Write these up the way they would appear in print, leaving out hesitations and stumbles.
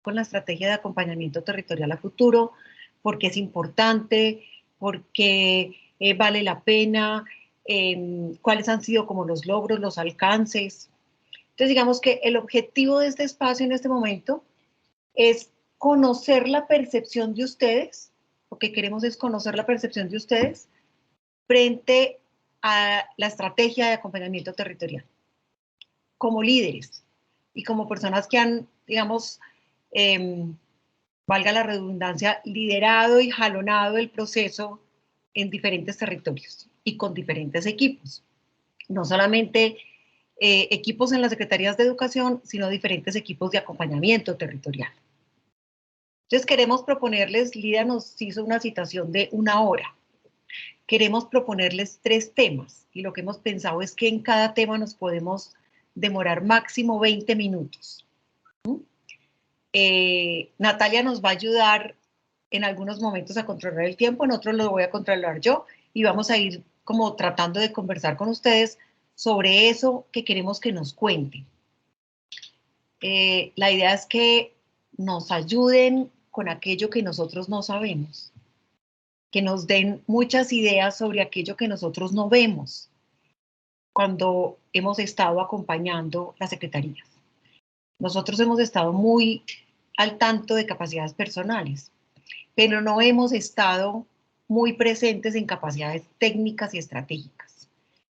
con la estrategia de acompañamiento territorial a futuro, porque es importante, porque vale la pena, cuáles han sido como los logros, los alcances. Entonces, digamos que el objetivo de este espacio en este momento es conocer la percepción de ustedes, lo que queremos es conocer la percepción de ustedes frente a la estrategia de acompañamiento territorial, como líderes y como personas que han, digamos, valga la redundancia, liderado y jalonado el proceso en diferentes territorios y con diferentes equipos. No solamente equipos en las secretarías de educación, sino diferentes equipos de acompañamiento territorial. Entonces queremos proponerles, Lida nos hizo una citación de 1 hora. Queremos proponerles 3 temas y lo que hemos pensado es que en cada tema nos podemos demorar máximo 20 minutos. Natalia nos va a ayudar en algunos momentos a controlar el tiempo, en otros lo voy a controlar yo y vamos a ir como tratando de conversar con ustedes sobre eso que queremos que nos cuenten. La idea es que nos ayuden con aquello que nosotros no sabemos, que nos den muchas ideas sobre aquello que nosotros no vemos cuando hemos estado acompañando las secretarías. Nosotros hemos estado muy al tanto de capacidades personales, pero no hemos estado muy presentes en capacidades técnicas y estratégicas.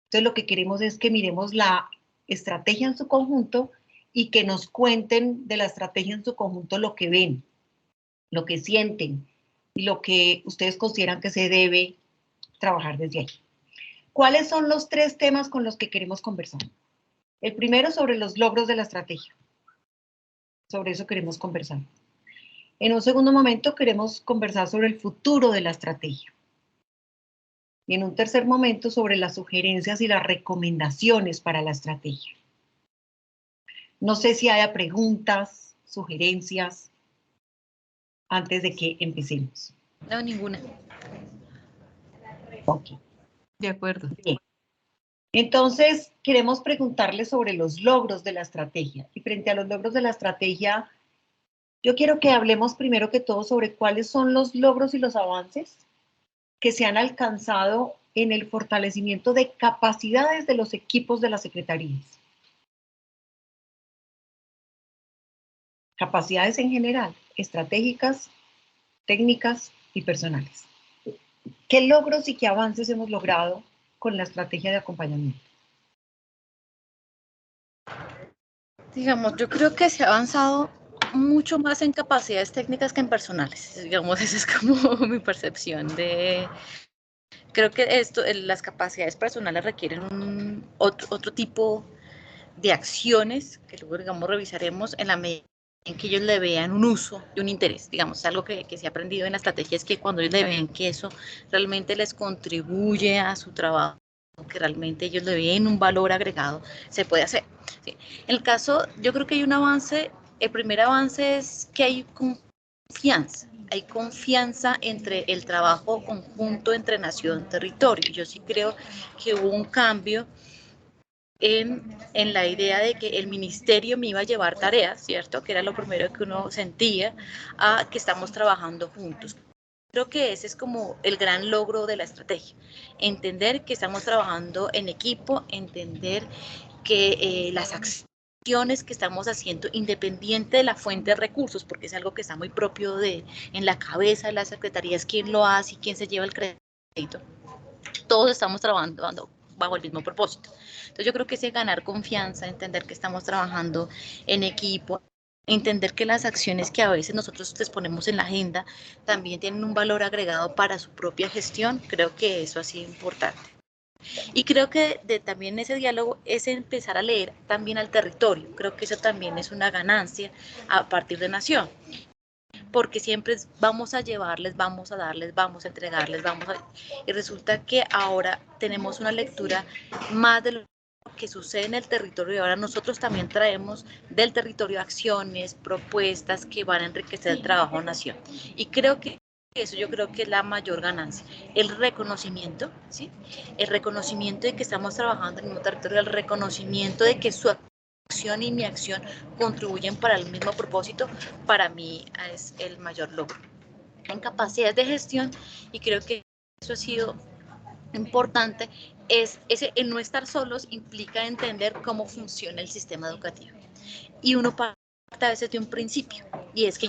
Entonces, lo que queremos es que miremos la estrategia en su conjunto y que nos cuenten de la estrategia en su conjunto lo que ven, lo que sienten y lo que ustedes consideran que se debe trabajar desde ahí. ¿Cuáles son los 3 temas con los que queremos conversar? El primero, sobre los logros de la estrategia. Sobre eso queremos conversar. En un segundo momento queremos conversar sobre el futuro de la estrategia. Y en un tercer momento sobre las sugerencias y las recomendaciones para la estrategia. No sé si haya preguntas, sugerencias, antes de que empecemos. No, ninguna. Ok. De acuerdo. Bien. Entonces, queremos preguntarles sobre los logros de la estrategia. Y frente a los logros de la estrategia, yo quiero que hablemos primero que todo sobre cuáles son los logros y los avances que se han alcanzado en el fortalecimiento de capacidades de los equipos de las secretarías. Capacidades en general, estratégicas, técnicas y personales. ¿Qué logros y qué avances hemos logrado con la estrategia de acompañamiento? Digamos, yo creo que se ha avanzado mucho más en capacidades técnicas que en personales. Digamos, esa es como mi percepción de... Creo que las capacidades personales requieren otro tipo de acciones que luego, digamos, revisaremos en la medida en que ellos le vean un uso y un interés. Digamos, algo que se ha aprendido en la estrategia es que cuando ellos le ven que eso realmente les contribuye a su trabajo, que realmente ellos le ven un valor agregado, se puede hacer. ¿Sí? En el caso, yo creo que hay un avance, el primer avance es que hay confianza entre el trabajo conjunto entre nación y territorio. Yo sí creo que hubo un cambio en la idea de que el ministerio me iba a llevar tareas, ¿cierto? Que era lo primero que uno sentía, a que estamos trabajando juntos. Creo que ese es como el gran logro de la estrategia, entender que estamos trabajando en equipo, entender que las acciones que estamos haciendo, independiente de la fuente de recursos, porque es algo que está muy propio en la cabeza de las secretarías, quién lo hace y quién se lleva el crédito. Todos estamos trabajando bajo el mismo propósito. Entonces yo creo que ese ganar confianza, entender que estamos trabajando en equipo, entender que las acciones que a veces nosotros les ponemos en la agenda también tienen un valor agregado para su propia gestión, creo que eso ha sido importante. Y creo que también ese diálogo es empezar a leer también al territorio, creo que eso también es una ganancia a partir de nación. Porque siempre vamos a llevarles, vamos a darles, vamos a entregarles, y resulta que ahora tenemos una lectura más de lo que sucede en el territorio y ahora nosotros también traemos del territorio acciones, propuestas que van a enriquecer el trabajo de nación. Y creo que eso yo creo que es la mayor ganancia, el reconocimiento, ¿sí? El reconocimiento de que estamos trabajando en el mismo territorio, el reconocimiento de que su acción y mi acción contribuyen para el mismo propósito, para mí es el mayor logro. En capacidades de gestión, y creo que eso ha sido importante, el no estar solos implica entender cómo funciona el sistema educativo. Y uno parte a veces de un principio, y es que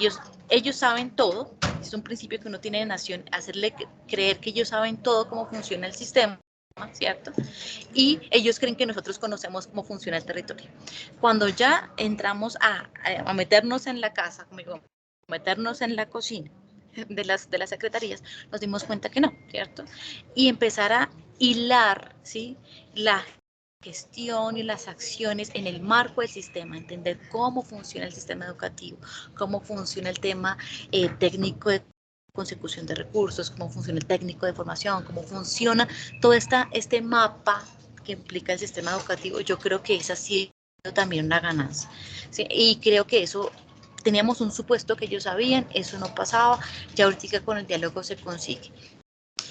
ellos saben todo, es un principio que uno tiene de nación, hacerle creer que ellos saben todo cómo funciona el sistema, ¿cierto? Y ellos creen que nosotros conocemos cómo funciona el territorio. Cuando ya entramos a meternos en la casa, como digo, meternos en la cocina de las secretarías, nos dimos cuenta que no, ¿cierto? Y empezar a hilar, ¿sí?, la gestión y las acciones en el marco del sistema, entender cómo funciona el sistema educativo, cómo funciona el tema técnico de consecución de recursos, cómo funciona el técnico de formación, cómo funciona todo este mapa que implica el sistema educativo. Yo creo que esa ha sido también una ganancia, ¿sí? Y creo que eso, teníamos un supuesto que ellos sabían, eso no pasaba, ya ahorita con el diálogo se consigue.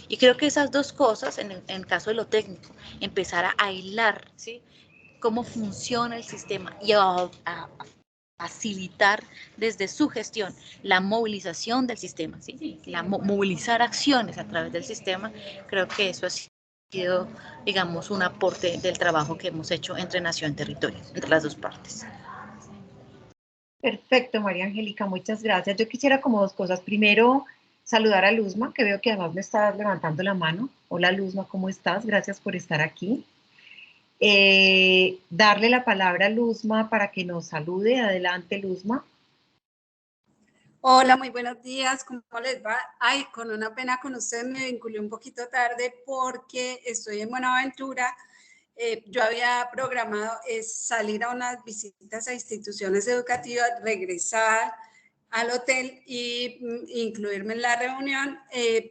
Y creo que esas dos cosas, en el caso de lo técnico, empezar a hilar, ¿sí?, cómo funciona el sistema y a facilitar desde su gestión la movilización del sistema, ¿sí?, movilizar acciones a través del sistema. Creo que eso ha sido, digamos, un aporte del trabajo que hemos hecho entre nación y territorio, entre las dos partes. Perfecto, María Angélica, muchas gracias. Yo quisiera como dos cosas. Primero, saludar a Luzma, que veo que además me está levantando la mano. Hola Luzma, ¿cómo estás? Gracias por estar aquí. Darle la palabra a Luzma para que nos salude. Adelante, Luzma. Hola, muy buenos días, ¿cómo les va? Ay, con una pena con ustedes, me vinculé un poquito tarde porque estoy en Buenaventura. Yo había programado salir a unas visitas a instituciones educativas, regresar al hotel e incluirme en la reunión,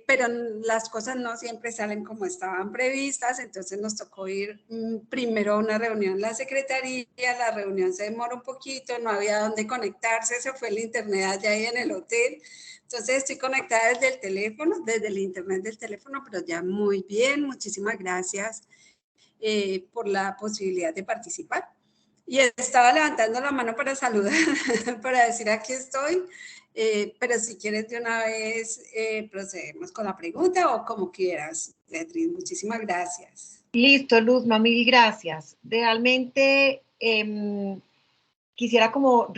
pero las cosas no siempre salen como estaban previstas, entonces nos tocó ir primero a una reunión en la secretaría, la reunión se demoró un poquito, no había dónde conectarse, se fue el internet allá ahí en el hotel, entonces estoy conectada desde el teléfono, desde el internet del teléfono, pero ya muy bien, muchísimas gracias por la posibilidad de participar. Y estaba levantando la mano para saludar, para decir aquí estoy, pero si quieres de una vez procedemos con la pregunta o como quieras, Beatriz. Muchísimas gracias. Listo, Luzma, mil gracias. Realmente quisiera como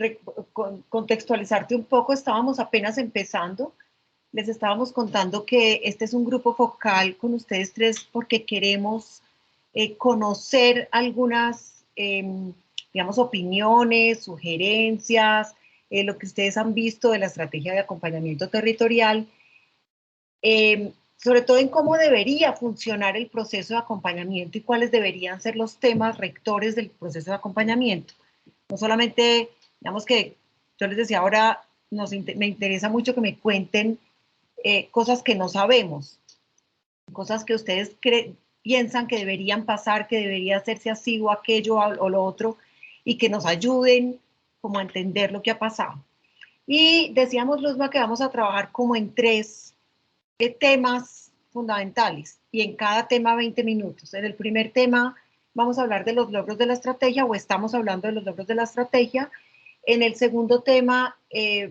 contextualizarte un poco, estábamos apenas empezando, les estábamos contando que este es un grupo focal con ustedes tres porque queremos conocer algunas, digamos, opiniones, sugerencias, lo que ustedes han visto de la estrategia de acompañamiento territorial, sobre todo en cómo debería funcionar el proceso de acompañamiento y cuáles deberían ser los temas rectores del proceso de acompañamiento. No solamente, digamos que yo les decía ahora, me interesa mucho que me cuenten cosas que no sabemos, cosas que ustedes piensan que deberían pasar, que debería hacerse así o aquello o lo otro, y que nos ayuden como a entender lo que ha pasado. Y decíamos, Luzma, que vamos a trabajar como en tres temas fundamentales, y en cada tema 20 minutos. En el primer tema vamos a hablar de los logros de la estrategia, o estamos hablando de los logros de la estrategia. En el segundo tema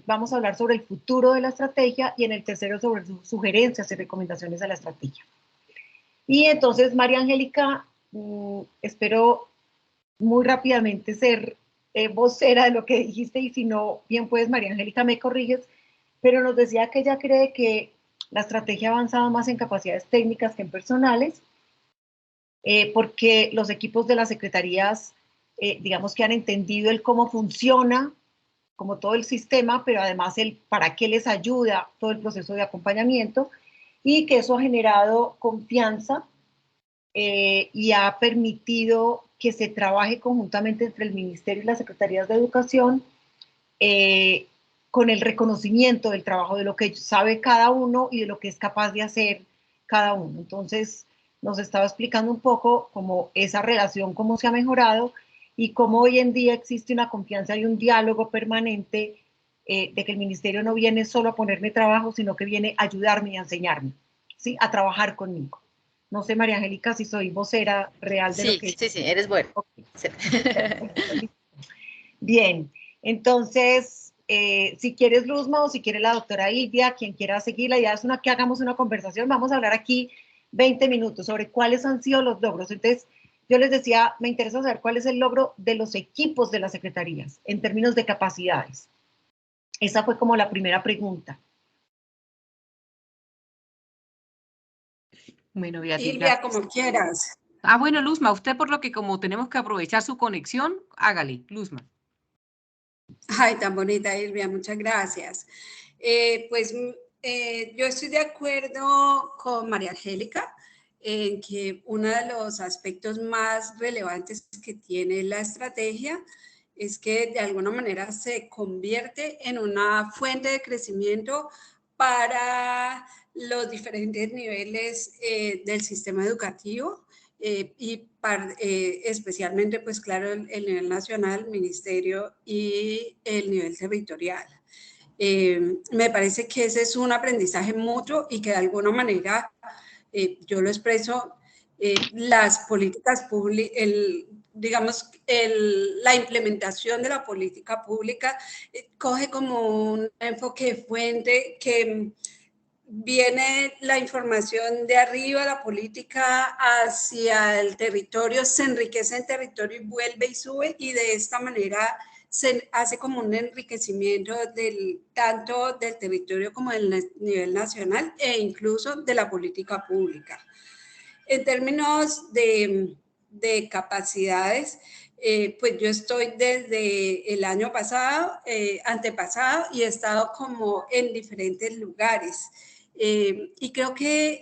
vamos a hablar sobre el futuro de la estrategia, y en el tercero sobre sus sugerencias y recomendaciones a la estrategia. Y entonces, María Angélica, espero muy rápidamente ser vocera de lo que dijiste, y si no, bien puedes, María Angélica, me corriges, pero nos decía que ella cree que la estrategia ha avanzado más en capacidades técnicas que en personales, porque los equipos de las secretarías, digamos que han entendido el cómo funciona, como todo el sistema, pero además el para qué les ayuda todo el proceso de acompañamiento, y que eso ha generado confianza y ha permitido que se trabaje conjuntamente entre el Ministerio y las Secretarías de Educación con el reconocimiento del trabajo, de lo que sabe cada uno y de lo que es capaz de hacer cada uno. Entonces, nos estaba explicando un poco cómo esa relación, cómo se ha mejorado y cómo hoy en día existe una confianza y un diálogo permanente de que el ministerio no viene solo a ponerme trabajo, sino que viene a ayudarme y a enseñarme, ¿sí?, a trabajar conmigo. No sé, María Angélica, si soy vocera real de lo que... Sí, eres buena. Okay. Sí. Bien, entonces, si quieres Luzma o si quiere la doctora Ilvia, quien quiera seguir, la idea es que hagamos una conversación. Vamos a hablar aquí 20 minutos sobre cuáles han sido los logros. Entonces, yo les decía, me interesa saber cuál es el logro de los equipos de las secretarías en términos de capacidades. Esa fue como la primera pregunta. Bueno, Beatriz, Silvia, gracias. como quieras. Ah, bueno, Luzma, usted por lo que como tenemos que aprovechar su conexión, hágale, Luzma. Ay, tan bonita, Silvia, muchas gracias. Yo estoy de acuerdo con María Angélica en que uno de los aspectos más relevantes que tiene la estrategia es que de alguna manera se convierte en una fuente de crecimiento para los diferentes niveles del sistema educativo especialmente, pues claro, el nivel nacional, ministerio y el nivel territorial. Me parece que ese es un aprendizaje mutuo y que de alguna manera, yo lo expreso, las políticas públicas, la implementación de la política pública coge como un enfoque de fuente que viene la información de arriba, la política hacia el territorio, se enriquece en territorio y vuelve y sube, y de esta manera se hace como un enriquecimiento tanto del territorio como del nivel nacional e incluso de la política pública. En términos de capacidades, pues yo estoy desde el año pasado, antepasado, y he estado como en diferentes lugares. Y creo que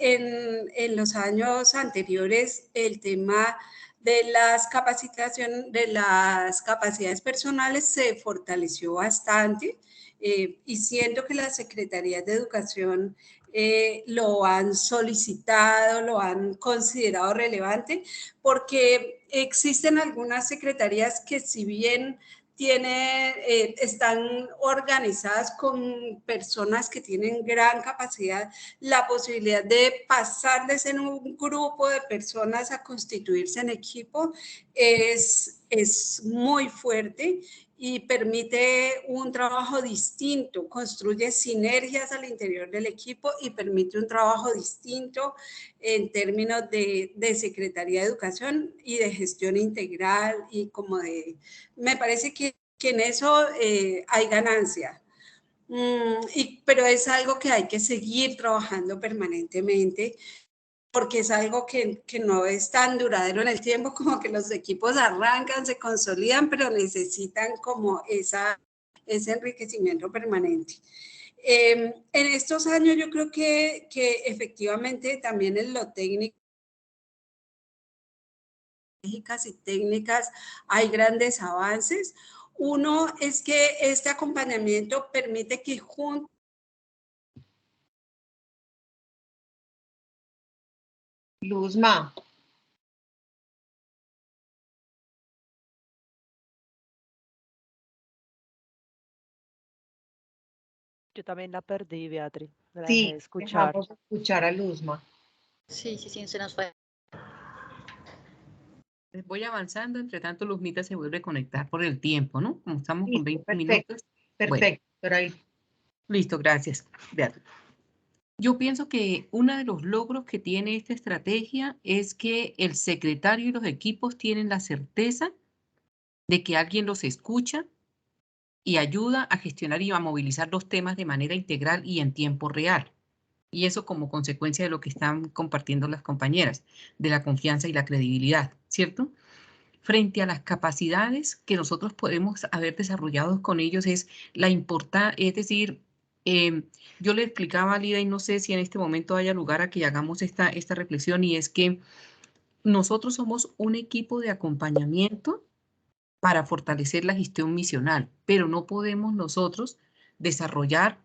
en los años anteriores el tema de las capacitaciones, de las capacidades personales se fortaleció bastante, y siento que las secretarías de educación lo han solicitado, lo han considerado relevante, porque existen algunas secretarías que si bien están organizadas con personas que tienen gran capacidad, la posibilidad de pasarles en un grupo de personas a constituirse en equipo es muy fuerte y permite un trabajo distinto, construye sinergias al interior del equipo y permite un trabajo distinto en términos de Secretaría de Educación y de gestión integral y me parece que en eso hay ganancia. Pero es algo que hay que seguir trabajando permanentemente, porque es algo que no es tan duradero en el tiempo, como que los equipos arrancan, se consolidan, pero necesitan como ese enriquecimiento permanente. En estos años yo creo que efectivamente también en lo técnico y técnicas hay grandes avances. Uno es que este acompañamiento permite que juntos Luzma. Yo también la perdí, Beatriz. La dejé Sí, de escuchar. dejamos de escuchar a Luzma. Sí, se nos fue. Voy avanzando, entre tanto Luzmita se vuelve a conectar por el tiempo, ¿no? Como estamos con 20 minutos. Perfecto, bueno, listo, gracias, Beatriz. Yo pienso que uno de los logros que tiene esta estrategia es que el secretario y los equipos tienen la certeza de que alguien los escucha y ayuda a gestionar y a movilizar los temas de manera integral y en tiempo real. Y eso como consecuencia de lo que están compartiendo las compañeras, de la confianza y la credibilidad, ¿cierto? Frente a las capacidades que nosotros podemos haber desarrollado con ellos es la importancia, es decir, yo le explicaba a Lida y no sé si en este momento haya lugar a que hagamos esta reflexión, y es que nosotros somos un equipo de acompañamiento para fortalecer la gestión misional, pero no podemos nosotros desarrollar,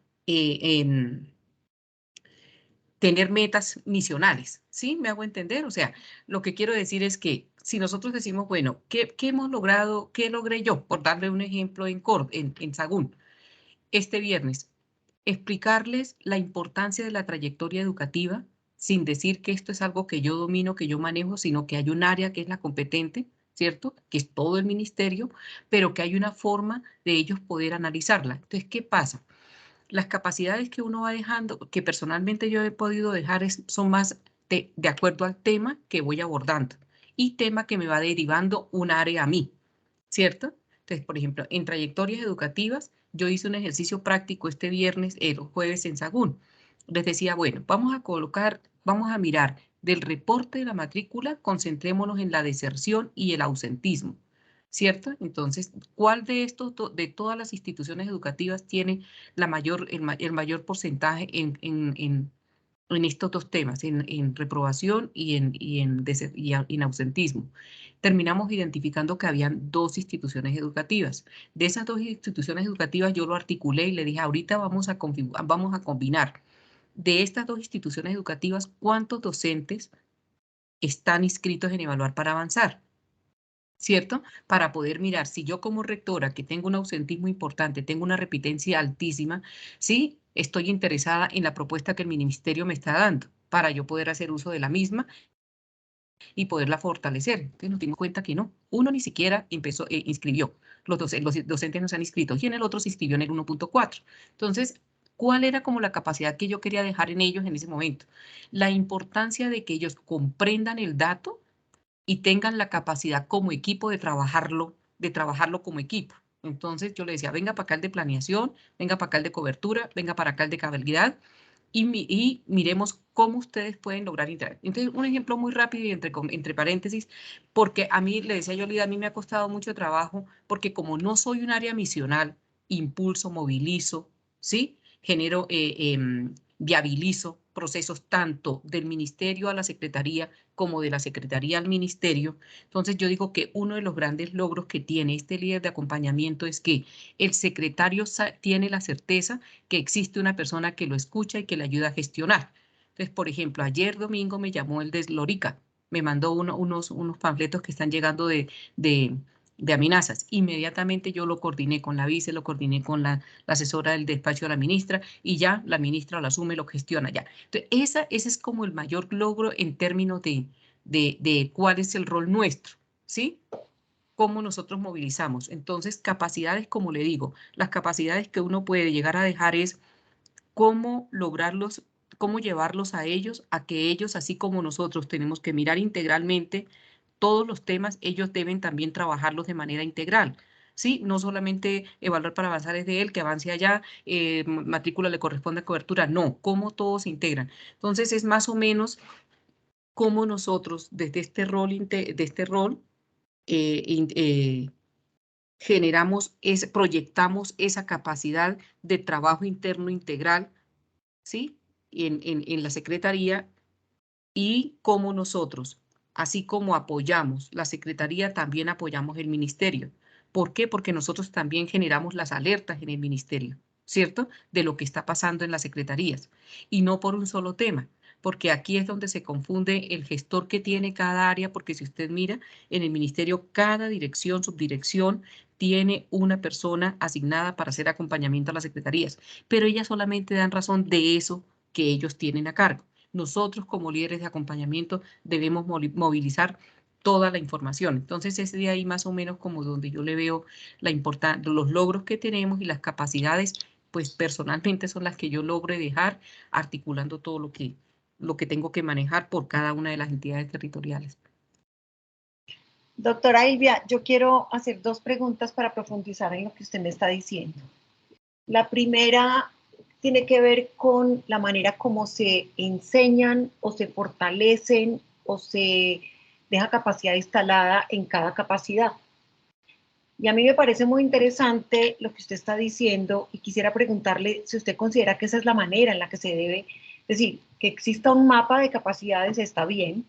tener metas misionales, ¿sí? ¿Me hago entender? O sea, lo que quiero decir es que si nosotros decimos, bueno, ¿qué hemos logrado? ¿Qué logré yo? Por darle un ejemplo en Sagún, este viernes, explicarles la importancia de la trayectoria educativa sin decir que esto es algo que yo domino, que yo manejo, sino que hay un área que es la competente, ¿cierto? Que es todo el ministerio, pero que hay una forma de ellos poder analizarla. Entonces, ¿qué pasa? Las capacidades que uno va dejando, que personalmente yo he podido dejar, son más de acuerdo al tema que voy abordando y tema que me va derivando un área a mí, ¿cierto? Entonces, por ejemplo, en trayectorias educativas, yo hice un ejercicio práctico este viernes, el jueves en Sagún. Les decía, bueno, vamos a mirar del reporte de la matrícula, concentrémonos en la deserción y el ausentismo, ¿cierto? Entonces, ¿cuál de estos, de todas las instituciones educativas tiene el mayor porcentaje en estos dos temas, en reprobación y en ausentismo? Terminamos identificando que habían dos instituciones educativas. De esas dos instituciones educativas yo lo articulé y le dije, ahorita vamos a combinar de estas dos instituciones educativas cuántos docentes están inscritos en Evaluar para Avanzar, ¿cierto? Para poder mirar si yo como rectora, que tengo un ausentismo importante, tengo una repitencia altísima, sí, estoy interesada en la propuesta que el ministerio me está dando para yo poder hacer uso de la misma y poderla fortalecer. Entonces nos dimos cuenta que no, uno ni siquiera inscribió, los docentes no se han inscrito y en el otro se inscribió en el 1.4. Entonces, ¿cuál era como la capacidad que yo quería dejar en ellos en ese momento? La importancia de que ellos comprendan el dato y tengan la capacidad como equipo de trabajarlo como equipo. Entonces yo le decía, venga para acá el de planeación, venga para acá el de cobertura, venga para acá el de cabalidad y miremos cómo ustedes pueden lograr integrar. Entonces, un ejemplo muy rápido y entre paréntesis, porque a mí, le decía yo, Lida, a mí me ha costado mucho trabajo, porque como no soy un área misional, impulso, movilizo, ¿sí? Genero, viabilizo procesos tanto del ministerio a la secretaría como de la secretaría al ministerio. Entonces yo digo que uno de los grandes logros que tiene este líder de acompañamiento es que el secretario tiene la certeza que existe una persona que lo escucha y que le ayuda a gestionar. Entonces, por ejemplo, ayer domingo me llamó el de Lorica, me mandó unos panfletos que están llegando de amenazas. Inmediatamente yo lo coordiné con la vice, lo coordiné con la asesora del despacho de la ministra y ya la ministra lo asume, lo gestiona ya. Entonces, ese es como el mayor logro en términos de cuál es el rol nuestro, ¿sí? Cómo nosotros movilizamos. Entonces, capacidades, como le digo, las capacidades que uno puede llegar a dejar es cómo lograrlos, cómo llevarlos a ellos, a que ellos, así como nosotros tenemos que mirar integralmente todos los temas, ellos deben también trabajarlos de manera integral. ¿Sí? No solamente Evaluar para Avanzar es de él, que avance allá, matrícula le corresponde a cobertura, no, cómo todos se integran. Entonces es más o menos cómo nosotros desde este rol proyectamos esa capacidad de trabajo interno integral, ¿sí? En la Secretaría y cómo nosotros, así como apoyamos la Secretaría, también apoyamos el Ministerio. ¿Por qué? Porque nosotros también generamos las alertas en el Ministerio, ¿cierto? De lo que está pasando en las secretarías. Y no por un solo tema, porque aquí es donde se confunde el gestor que tiene cada área, porque si usted mira, en el Ministerio cada dirección, subdirección, tiene una persona asignada para hacer acompañamiento a las secretarías, pero ellas solamente dan razón de eso que ellos tienen a cargo. Nosotros como líderes de acompañamiento debemos movilizar toda la información. Entonces es de ahí más o menos como donde yo le veo los logros que tenemos y las capacidades, pues personalmente son las que yo logre dejar articulando todo lo que tengo que manejar por cada una de las entidades territoriales. Doctora Ilvia, yo quiero hacer dos preguntas para profundizar en lo que usted me está diciendo. La primera tiene que ver con la manera como se enseñan o se fortalecen o se deja capacidad instalada en cada capacidad. Y a mí me parece muy interesante lo que usted está diciendo y quisiera preguntarle si usted considera que esa es la manera en la que se debe, es decir, que exista un mapa de capacidades está bien,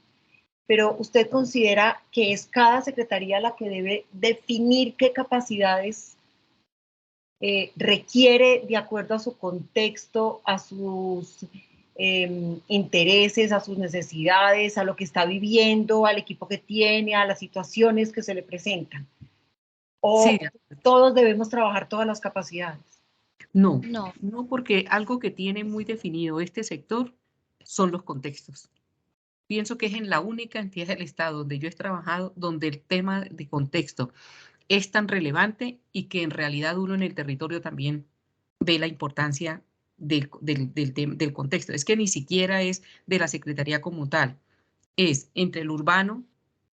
pero usted considera que es cada secretaría la que debe definir qué capacidades requiere de acuerdo a su contexto, a sus intereses, a sus necesidades, a lo que está viviendo, al equipo que tiene, a las situaciones que se le presentan. O Sí, todos debemos trabajar todas las capacidades. no, No. no, porque algo que tiene muy definido este sector son los contextos. pienso que es en la única entidad del Estado donde yo he trabajado donde el tema de contexto es tan relevante y que en realidad uno en el territorio también ve la importancia del contexto. Es que ni siquiera es de la Secretaría como tal, es entre lo urbano,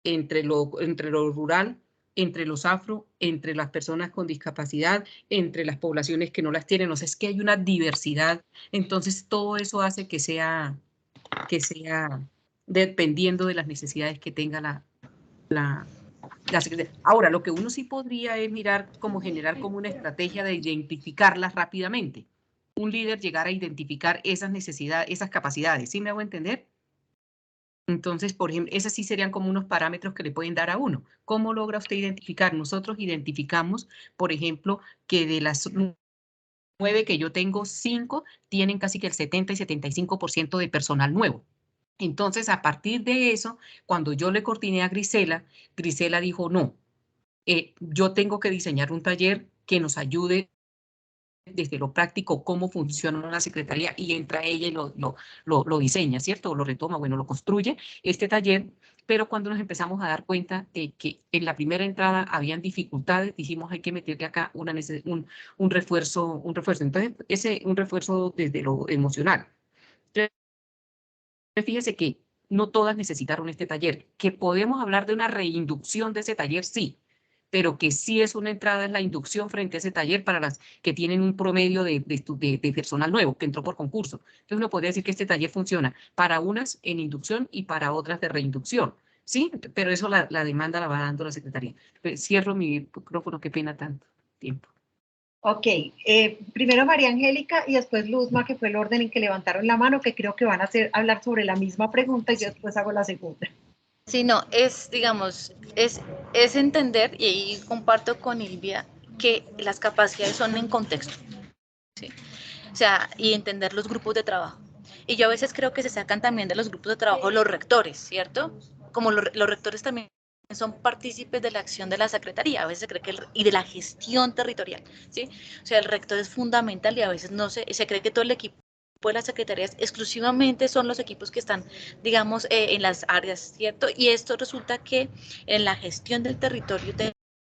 entre lo rural, entre los afro, entre las personas con discapacidad, entre las poblaciones que no las tienen. O sea, es que hay una diversidad. Entonces, todo eso hace que sea dependiendo de las necesidades que tenga la secretaría. Ahora, lo que uno sí podría es mirar cómo generar como una estrategia de identificarlas rápidamente. Un líder llegar a identificar esas necesidades, esas capacidades. ¿Sí me hago entender? Entonces, por ejemplo, esos sí serían como unos parámetros que le pueden dar a uno. ¿Cómo logra usted identificar? Nosotros identificamos, por ejemplo, que de las 9 que yo tengo, 5 tienen casi que el 70 y 75% de personal nuevo. Entonces, a partir de eso, cuando yo le coordiné a Grisela, Grisela dijo, no, yo tengo que diseñar un taller que nos ayude desde lo práctico cómo funciona la secretaría y entra ella y lo diseña, ¿cierto? Lo retoma, bueno, lo construye este taller, pero cuando nos empezamos a dar cuenta de que en la primera entrada habían dificultades, dijimos hay que meterle acá un refuerzo. Entonces, un refuerzo desde lo emocional. Entonces, fíjese que no todas necesitaron este taller, que podemos hablar de una reinducción de ese taller, sí, pero que sí es una entrada en la inducción frente a ese taller para las que tienen un promedio de personal nuevo, que entró por concurso. Entonces uno podría decir que este taller funciona para unas en inducción y para otras de reinducción, ¿sí? Pero eso la demanda la va dando la Secretaría. Cierro mi micrófono, qué pena tanto tiempo. Ok, primero María Angélica y después Luzma, que fue el orden en que levantaron la mano, que creo que van a hablar sobre la misma pregunta y yo después hago la segunda. Sí, no, digamos, es entender, y ahí comparto con Ilvia, que las capacidades son en contexto, ¿sí? O sea, y entender los grupos de trabajo. Y yo a veces creo que se sacan también de los grupos de trabajo los rectores, ¿cierto? Como los rectores también son partícipes de la acción de la secretaría, a veces se cree que y de la gestión territorial, ¿sí? O sea, el rector es fundamental y a veces no se cree que todo el equipo de las secretarías exclusivamente son los equipos que están, digamos, en las áreas, ¿cierto? Y esto resulta que en la gestión del territorio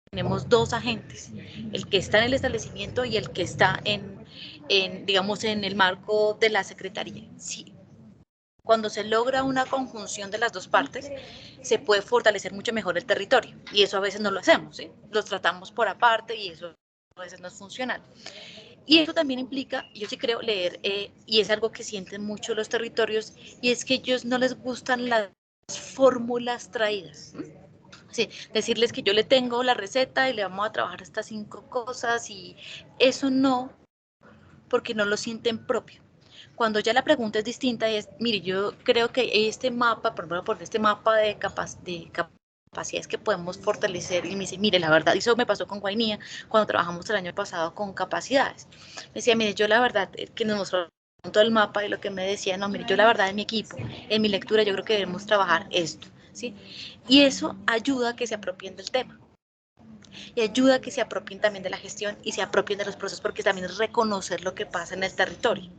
tenemos dos agentes, el que está en el establecimiento y el que está digamos, en el marco de la secretaría. Sí. Cuando se logra una conjunción de las dos partes, se puede fortalecer mucho mejor el territorio. Y eso a veces no lo hacemos, ¿sí? Los tratamos por aparte y eso a veces no es funcional. Y eso también implica, yo sí creo leer, y es algo que sienten mucho los territorios, y es que a ellos no les gustan las fórmulas traídas. Sí, decirles que yo le tengo la receta y le vamos a trabajar estas 5 cosas, y eso no, porque no lo sienten propio. Cuando ya la pregunta es distinta, es, mire, yo creo que este mapa, por ejemplo, por este mapa de capacidades que podemos fortalecer, y me dice, mire, la verdad, y eso me pasó con Guainía, cuando trabajamos el año pasado con capacidades. Me decía, mire, yo la verdad, que nos mostró todo el mapa y lo que me decía, no, mire, yo la verdad en mi equipo, en mi lectura, yo creo que debemos trabajar esto, ¿sí? Y eso ayuda a que se apropien del tema. Y ayuda a que se apropien también de la gestión y se apropien de los procesos, porque también es reconocer lo que pasa en el territorio.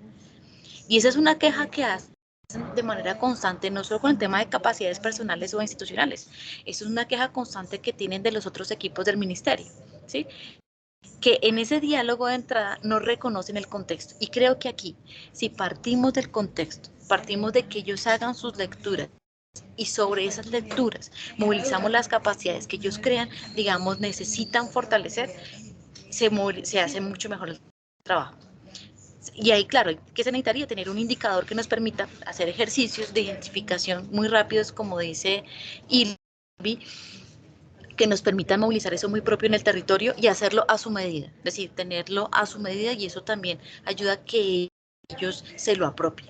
Y esa es una queja que hacen de manera constante, no solo con el tema de capacidades personales o institucionales, eso es una queja constante que tienen de los otros equipos del ministerio, ¿sí? Que en ese diálogo de entrada no reconocen el contexto. Y creo que aquí, si partimos del contexto, partimos de que ellos hagan sus lecturas, y sobre esas lecturas movilizamos las capacidades que ellos crean, digamos, necesitan fortalecer, se hace mucho mejor el trabajo. Y ahí, claro, ¿qué se necesitaría? Tener un indicador que nos permita hacer ejercicios de identificación muy rápidos, como dice Ilvi, que nos permitan movilizar eso muy propio en el territorio y hacerlo a su medida, es decir, tenerlo a su medida, y eso también ayuda a que ellos se lo apropien.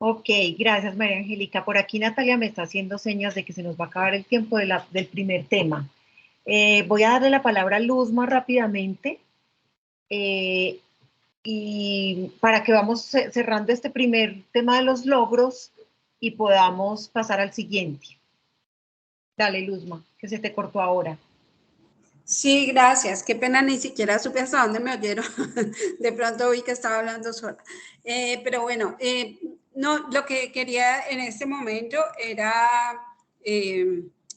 Ok, gracias María Angélica. Por aquí Natalia me está haciendo señas de que se nos va a acabar el tiempo del primer tema. Voy a darle la palabra a Luzma rápidamente y para que vamos cerrando este primer tema de los logros y podamos pasar al siguiente. Dale, Luzma, que se te cortó ahora. Sí, gracias. Qué pena, ni siquiera supe hasta dónde me oyeron. De pronto vi que estaba hablando sola. Pero bueno, No, lo que quería en este momento era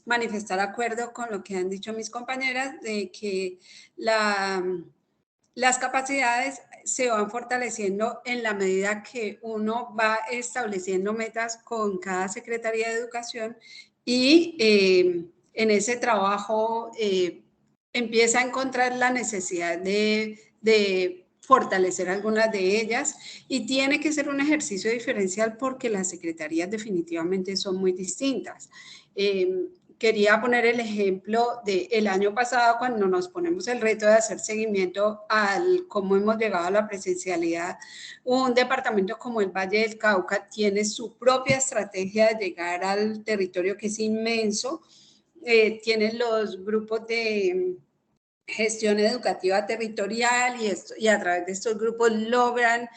manifestar acuerdo con lo que han dicho mis compañeras de que las capacidades se van fortaleciendo en la medida que uno va estableciendo metas con cada Secretaría de Educación y en ese trabajo empieza a encontrar la necesidad de fortalecer algunas de ellas y tiene que ser un ejercicio diferencial porque las secretarías definitivamente son muy distintas. Quería poner el ejemplo del año pasado cuando nos ponemos el reto de hacer seguimiento al cómo hemos llegado a la presencialidad. Un departamento como el Valle del Cauca tiene su propia estrategia de llegar al territorio que es inmenso. Tiene los grupos de gestión educativa territorial y a través de estos grupos logran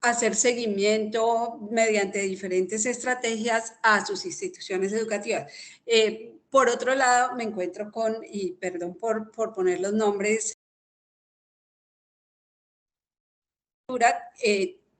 hacer seguimiento mediante diferentes estrategias a sus instituciones educativas. Por otro lado, me encuentro con, y perdón por poner los nombres,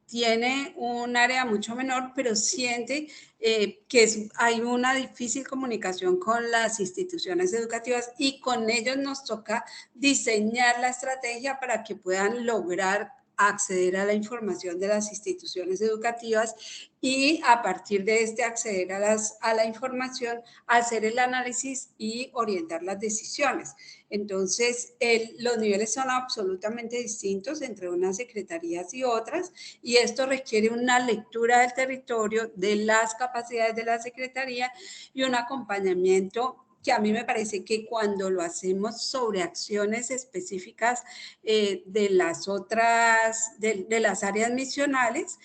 tiene un área mucho menor, pero siente que hay una difícil comunicación con las instituciones educativas y con ellos nos toca diseñar la estrategia para que puedan lograr acceder a la información de las instituciones educativas y a partir de acceder a la información, hacer el análisis y orientar las decisiones. Entonces, los niveles son absolutamente distintos entre unas secretarías y otras y esto requiere una lectura del territorio, de las capacidades de la secretaría y un acompañamiento que a mí me parece que cuando lo hacemos sobre acciones específicas de las otras, de las áreas misionales,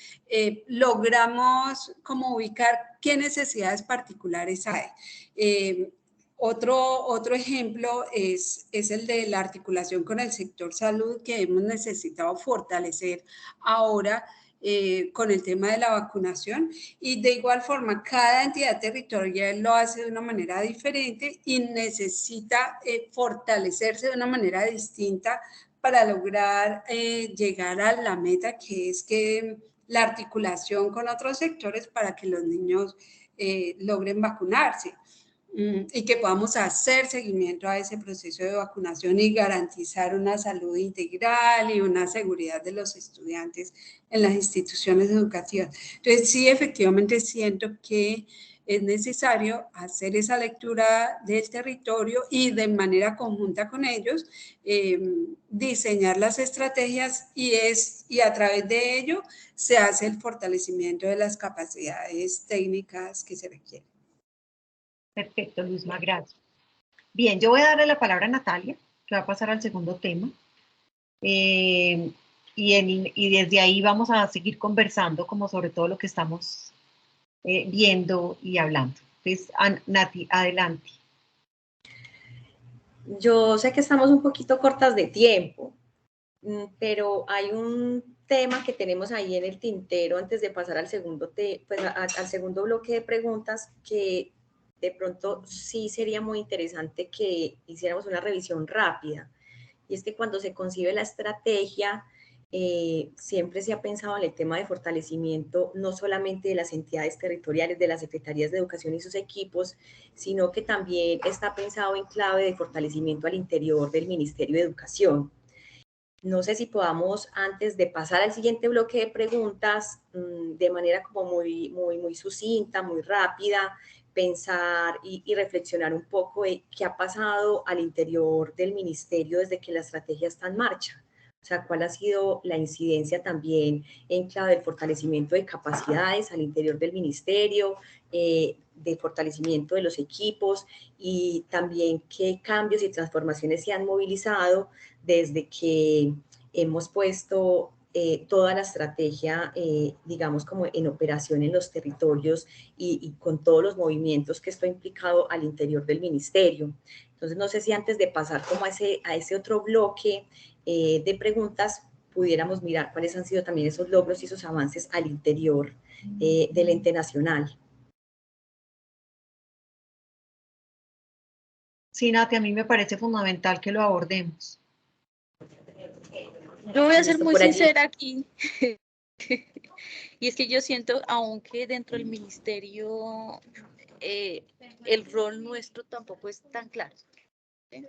logramos como ubicar qué necesidades particulares hay. Otro ejemplo es el de la articulación con el sector salud que hemos necesitado fortalecer ahora con el tema de la vacunación y de igual forma cada entidad territorial lo hace de una manera diferente y necesita fortalecerse de una manera distinta para lograr llegar a la meta que es que la articulación con otros sectores para que los niños logren vacunarse y que podamos hacer seguimiento a ese proceso de vacunación y garantizar una salud integral y una seguridad de los estudiantes en las instituciones educativas. Entonces, sí, efectivamente siento que es necesario hacer esa lectura del territorio y de manera conjunta con ellos diseñar las estrategias y a través de ello se hace el fortalecimiento de las capacidades técnicas que se requieren. Perfecto, Luzma, gracias. Bien, yo voy a darle la palabra a Natalia, que va a pasar al segundo tema. Y desde ahí vamos a seguir conversando como sobre todo lo que estamos viendo y hablando. Entonces, Nati, adelante. Yo sé que estamos un poquito cortas de tiempo, pero hay un tema que tenemos ahí en el tintero antes de pasar al segundo, al segundo bloque de preguntas que de pronto sí sería muy interesante que hiciéramos una revisión rápida. Y es que cuando se concibe la estrategia, siempre se ha pensado en el tema de fortalecimiento no solamente de las entidades territoriales, de las secretarías de educación y sus equipos, sino que también está pensado en clave de fortalecimiento al interior del Ministerio de Educación. No sé si podamos, antes de pasar al siguiente bloque de preguntas, de manera como muy sucinta, muy rápida, pensar y reflexionar un poco de qué ha pasado al interior del ministerio desde que la estrategia está en marcha. O sea, cuál ha sido la incidencia también en clave del fortalecimiento de capacidades al interior del ministerio, de fortalecimiento de los equipos y también qué cambios y transformaciones se han movilizado desde que hemos puesto toda la estrategia, digamos, como en operación en los territorios y con todos los movimientos que esto ha implicado al interior del ministerio. Entonces, no sé si antes de pasar como a ese otro bloque de preguntas, pudiéramos mirar cuáles han sido también esos logros y esos avances al interior del ente nacional. Sí, Nati, a mí me parece fundamental que lo abordemos. Yo voy a ser muy sincera aquí. Y es que yo siento, aunque dentro del ministerio el rol nuestro tampoco es tan claro. ¿Sí?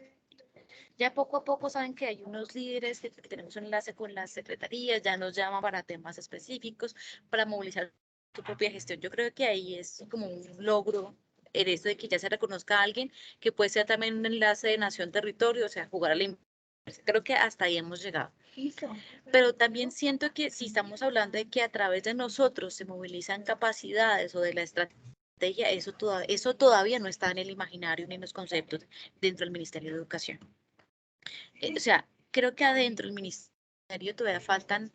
Ya poco a poco saben que hay unos líderes que tenemos un enlace con las secretarías, ya nos llaman para temas específicos, para movilizar tu propia gestión. Yo creo que ahí es como un logro en esto de que ya se reconozca a alguien que puede ser también un enlace de nación-territorio, o sea, jugar a la inversa. Creo que hasta ahí hemos llegado. Pero también siento que si estamos hablando de que a través de nosotros se movilizan capacidades o de la estrategia, eso todavía no está en el imaginario ni en los conceptos dentro del Ministerio de Educación. O sea, creo que adentro del ministerio todavía faltan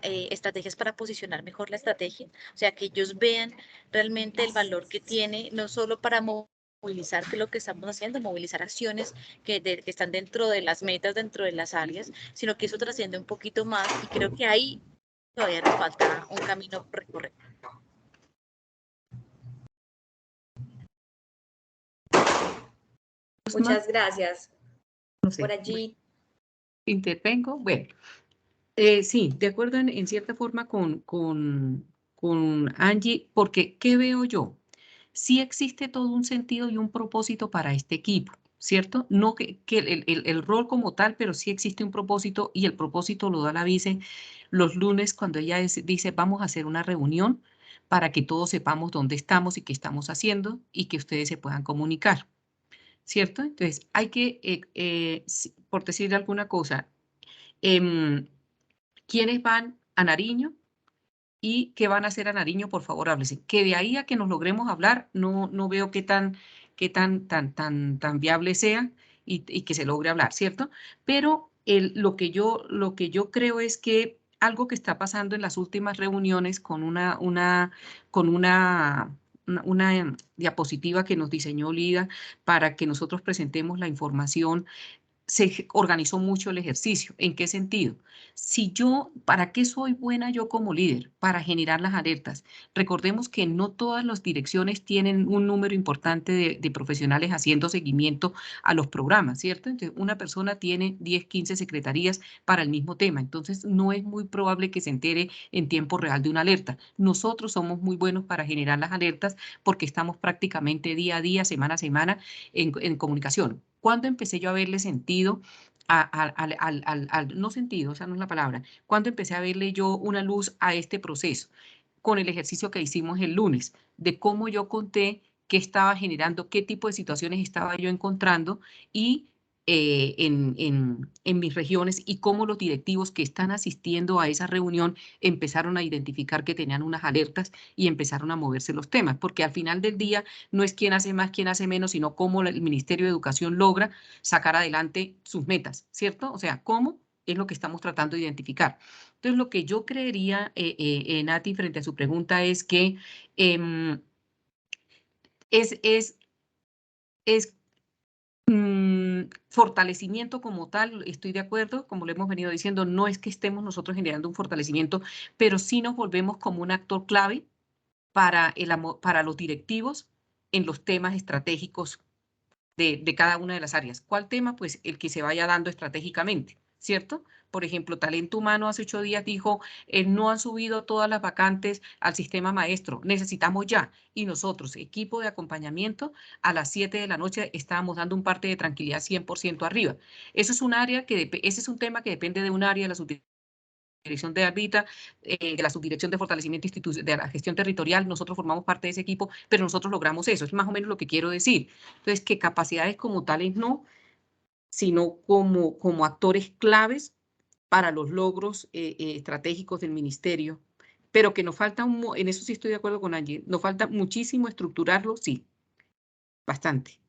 estrategias para posicionar mejor la estrategia, o sea, que ellos vean realmente el valor que tiene, no solo para movilizar, que es lo que estamos haciendo, movilizar acciones que están dentro de las metas, dentro de las áreas, sino que eso trasciende un poquito más y creo que ahí todavía nos falta un camino por recorrer. Muchas gracias. No sé, Por allí. intervengo. Bueno, sí, de acuerdo en cierta forma con Angie, porque ¿qué veo yo? Sí existe todo un sentido y un propósito para este equipo, ¿cierto? No que el rol como tal, pero sí existe un propósito y el propósito lo da la vice los lunes cuando ella dice vamos a hacer una reunión para que todos sepamos dónde estamos y qué estamos haciendo y que ustedes se puedan comunicar, ¿cierto? Entonces, hay que, por decir alguna cosa, ¿quiénes van a Nariño? ¿Y qué van a hacer a Nariño? Por favor, háblese. Que de ahí a que nos logremos hablar, no veo tan viable sea y que se logre hablar, ¿cierto? Pero lo que yo creo es que algo que está pasando en las últimas reuniones con una diapositiva que nos diseñó Lida para que nosotros presentemos la información, se organizó mucho el ejercicio. ¿En qué sentido? ¿Para qué soy buena yo como líder? Para generar las alertas. Recordemos que no todas las direcciones tienen un número importante de profesionales haciendo seguimiento a los programas, ¿cierto? Entonces, una persona tiene 10, 15 secretarías para el mismo tema. Entonces, no es muy probable que se entere en tiempo real de una alerta. Nosotros somos muy buenos para generar las alertas porque estamos prácticamente día a día, semana a semana en comunicación. ¿Cuándo empecé yo a verle sentido no sentido, esa no es la palabra, cuándo empecé a verle yo una luz a este proceso? Con el ejercicio que hicimos el lunes, de cómo yo conté qué estaba generando, qué tipo de situaciones estaba yo encontrando y en mis regiones y cómo los directivos que están asistiendo a esa reunión empezaron a identificar que tenían unas alertas y empezaron a moverse los temas, porque al final del día no es quién hace más, quién hace menos, sino cómo el Ministerio de Educación logra sacar adelante sus metas, ¿cierto? O sea, cómo es lo que estamos tratando de identificar. Entonces, lo que yo creería, Nati, frente a su pregunta es que es fortalecimiento como tal, estoy de acuerdo, como lo hemos venido diciendo, no es que estemos nosotros generando un fortalecimiento, pero sí nos volvemos como un actor clave para los directivos en los temas estratégicos de cada una de las áreas. ¿Cuál tema? Pues el que se vaya dando estratégicamente, ¿cierto? Por ejemplo, Talento Humano hace 8 días dijo, no han subido todas las vacantes al sistema maestro, necesitamos ya. Y nosotros, equipo de acompañamiento, a las 7 de la noche estábamos dando un parte de tranquilidad 100% arriba. Eso es un área ese es un tema que depende de un área de la subdirección de Arbita, de la subdirección de fortalecimiento de la gestión territorial. Nosotros formamos parte de ese equipo, pero nosotros logramos eso. Es más o menos lo que quiero decir. Entonces, que capacidades como tales no, sino como actores claves para los logros estratégicos del ministerio, pero que nos falta, en eso sí estoy de acuerdo con Angie, nos falta muchísimo estructurarlo, sí, bastante.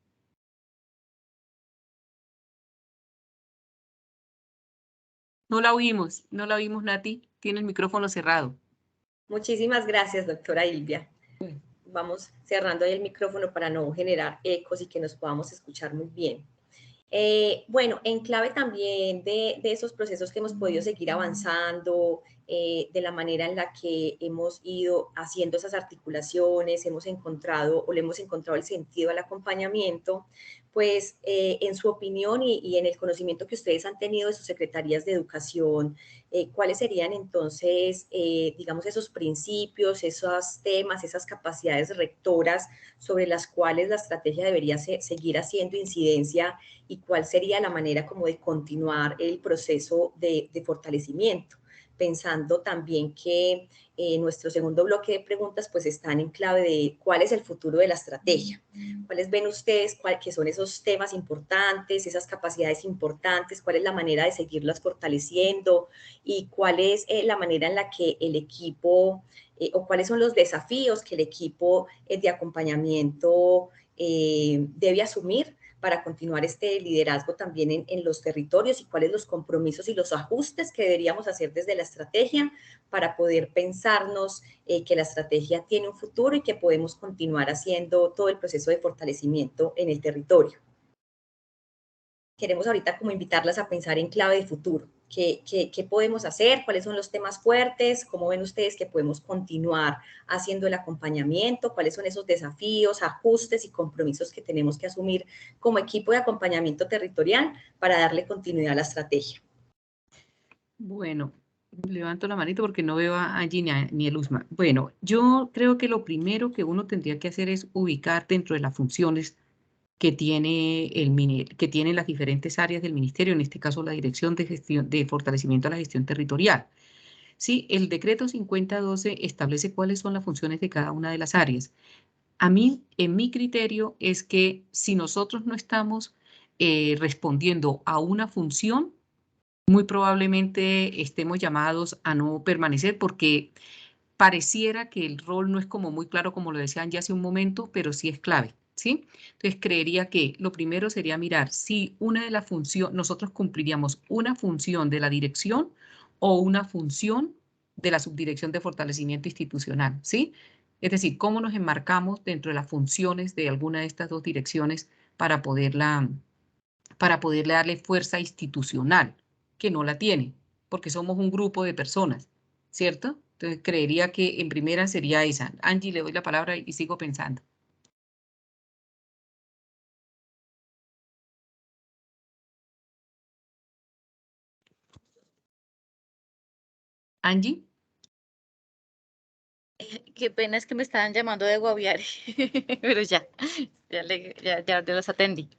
No la oímos, Nati, tiene el micrófono cerrado. Muchísimas gracias, doctora Ilvia. Vamos cerrando ahí el micrófono para no generar ecos y que nos podamos escuchar muy bien. Bueno, en clave también de esos procesos que hemos podido seguir avanzando, de la manera en la que hemos ido haciendo esas articulaciones, hemos encontrado o le hemos encontrado el sentido al acompañamiento, pues en su opinión y en el conocimiento que ustedes han tenido de sus secretarías de educación, ¿cuáles serían entonces, digamos, esos principios, esos temas, esas capacidades rectoras sobre las cuales la estrategia debería seguir haciendo incidencia y cuál sería la manera como de continuar el proceso de fortalecimiento? Pensando también que nuestro segundo bloque de preguntas pues están en clave de cuál es el futuro de la estrategia. ¿Cuáles ven ustedes que son esos temas importantes, esas capacidades importantes? ¿Cuál es la manera de seguirlas fortaleciendo? ¿Y cuál es la manera en la que el equipo o cuáles son los desafíos que el equipo de acompañamiento debe asumir para continuar este liderazgo también en los territorios y cuáles los compromisos y los ajustes que deberíamos hacer desde la estrategia para poder pensarnos que la estrategia tiene un futuro y que podemos continuar haciendo todo el proceso de fortalecimiento en el territorio? Queremos ahorita como invitarlas a pensar en clave de futuro. ¿Qué podemos hacer? ¿Cuáles son los temas fuertes? ¿Cómo ven ustedes que podemos continuar haciendo el acompañamiento? ¿Cuáles son esos desafíos, ajustes y compromisos que tenemos que asumir como equipo de acompañamiento territorial para darle continuidad a la estrategia? Bueno, levanto la manito porque no veo a Angie ni a Luzma. Bueno, yo creo que lo primero que uno tendría que hacer es ubicar dentro de las funciones que tiene que tienen las diferentes áreas del ministerio, en este caso la Dirección de Gestión de Fortalecimiento a la Gestión Territorial. Sí, el decreto 5012 establece cuáles son las funciones de cada una de las áreas. A mí, en mi criterio, es que si nosotros no estamos respondiendo a una función, muy probablemente estemos llamados a no permanecer porque pareciera que el rol no es como muy claro, como lo decían ya hace un momento, pero sí es clave, ¿sí? Entonces, creería que lo primero sería mirar si una de las funciones, nosotros cumpliríamos una función de la dirección o una función de la subdirección de fortalecimiento institucional, ¿sí? Es decir, cómo nos enmarcamos dentro de las funciones de alguna de estas dos direcciones para poderle darle fuerza institucional, que no la tiene, porque somos un grupo de personas, ¿cierto? Entonces, creería que en primera sería esa. Angie, le doy la palabra y sigo pensando. Angie. Qué pena, es que me estaban llamando de Guaviare, pero ya los atendí.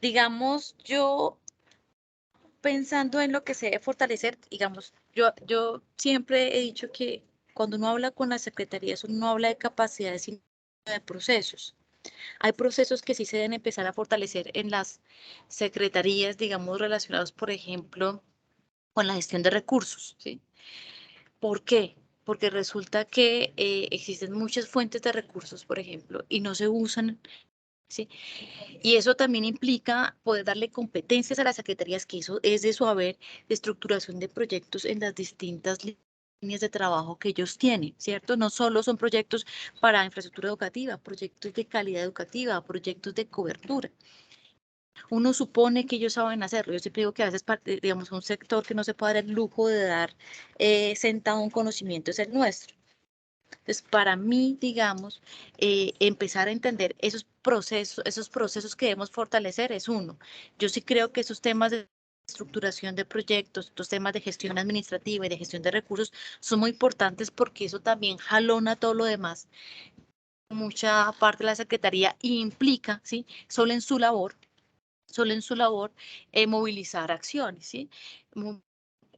Digamos, yo pensando en lo que se debe fortalecer, digamos, yo siempre he dicho que cuando uno habla con las secretarías, uno no habla de capacidades, sino de procesos. Hay procesos que sí se deben empezar a fortalecer en las secretarías, digamos, relacionados, por ejemplo, con la gestión de recursos, ¿sí? ¿Por qué? Porque resulta que existen muchas fuentes de recursos, por ejemplo, y no se usan, ¿sí? Y eso también implica poder darle competencias a las secretarías, que eso es de su haber, de estructuración de proyectos en las distintas líneas de trabajo que ellos tienen, ¿cierto? No solo son proyectos para infraestructura educativa, proyectos de calidad educativa, proyectos de cobertura. Uno supone que ellos saben hacerlo. Yo siempre digo que a veces, digamos, un sector que no se puede dar el lujo de dar sentado un conocimiento es el nuestro. Entonces, para mí, digamos, empezar a entender esos procesos que debemos fortalecer es uno. Yo sí creo que esos temas de estructuración de proyectos, estos temas de gestión administrativa y de gestión de recursos son muy importantes porque eso también jalona todo lo demás. Mucha parte de la Secretaría implica, ¿sí? Solo en su labor, movilizar acciones, ¿sí?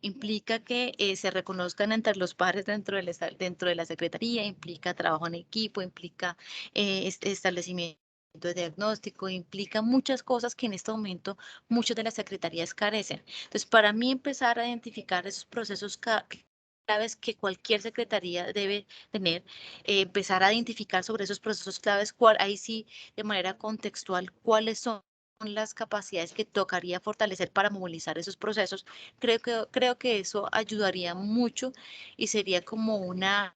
Implica que se reconozcan entre los pares dentro de la Secretaría, implica trabajo en equipo, implica establecimiento de diagnóstico, implica muchas cosas que en este momento muchas de las secretarías carecen. Entonces, para mí empezar a identificar esos procesos claves que cualquier secretaría debe tener, empezar a identificar sobre esos procesos claves, ahí sí, de manera contextual, cuáles son las capacidades que tocaría fortalecer para movilizar esos procesos. Creo que eso ayudaría mucho y sería como una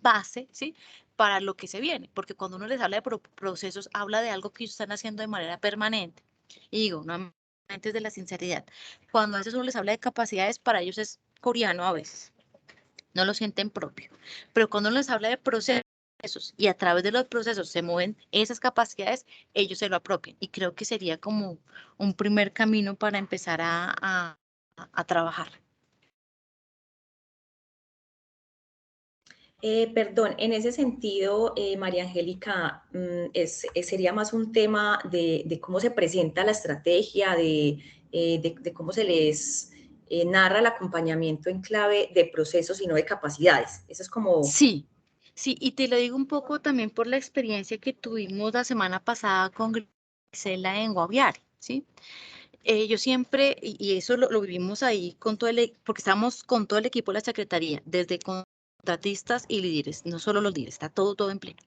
base, ¿sí? Para lo que se viene, porque cuando uno les habla de procesos, habla de algo que ellos están haciendo de manera permanente. Y digo, nuevamente desde la sinceridad, cuando a veces uno les habla de capacidades, para ellos es coreano a veces, no lo sienten propio. Pero cuando uno les habla de procesos, y a través de los procesos se mueven esas capacidades, ellos se lo apropien. Y creo que sería como un primer camino para empezar a trabajar. Perdón, en ese sentido, María Angélica, sería más un tema de cómo se presenta la estrategia, de cómo se les narra el acompañamiento en clave de procesos y no de capacidades. Eso es como... Sí, sí, y te lo digo un poco también por la experiencia que tuvimos la semana pasada con Grisela en Guaviare, ¿sí? Yo siempre, y eso lo vivimos ahí con porque estamos con todo el equipo de la Secretaría, desde contratistas y líderes, no solo los líderes, está todo en pleno.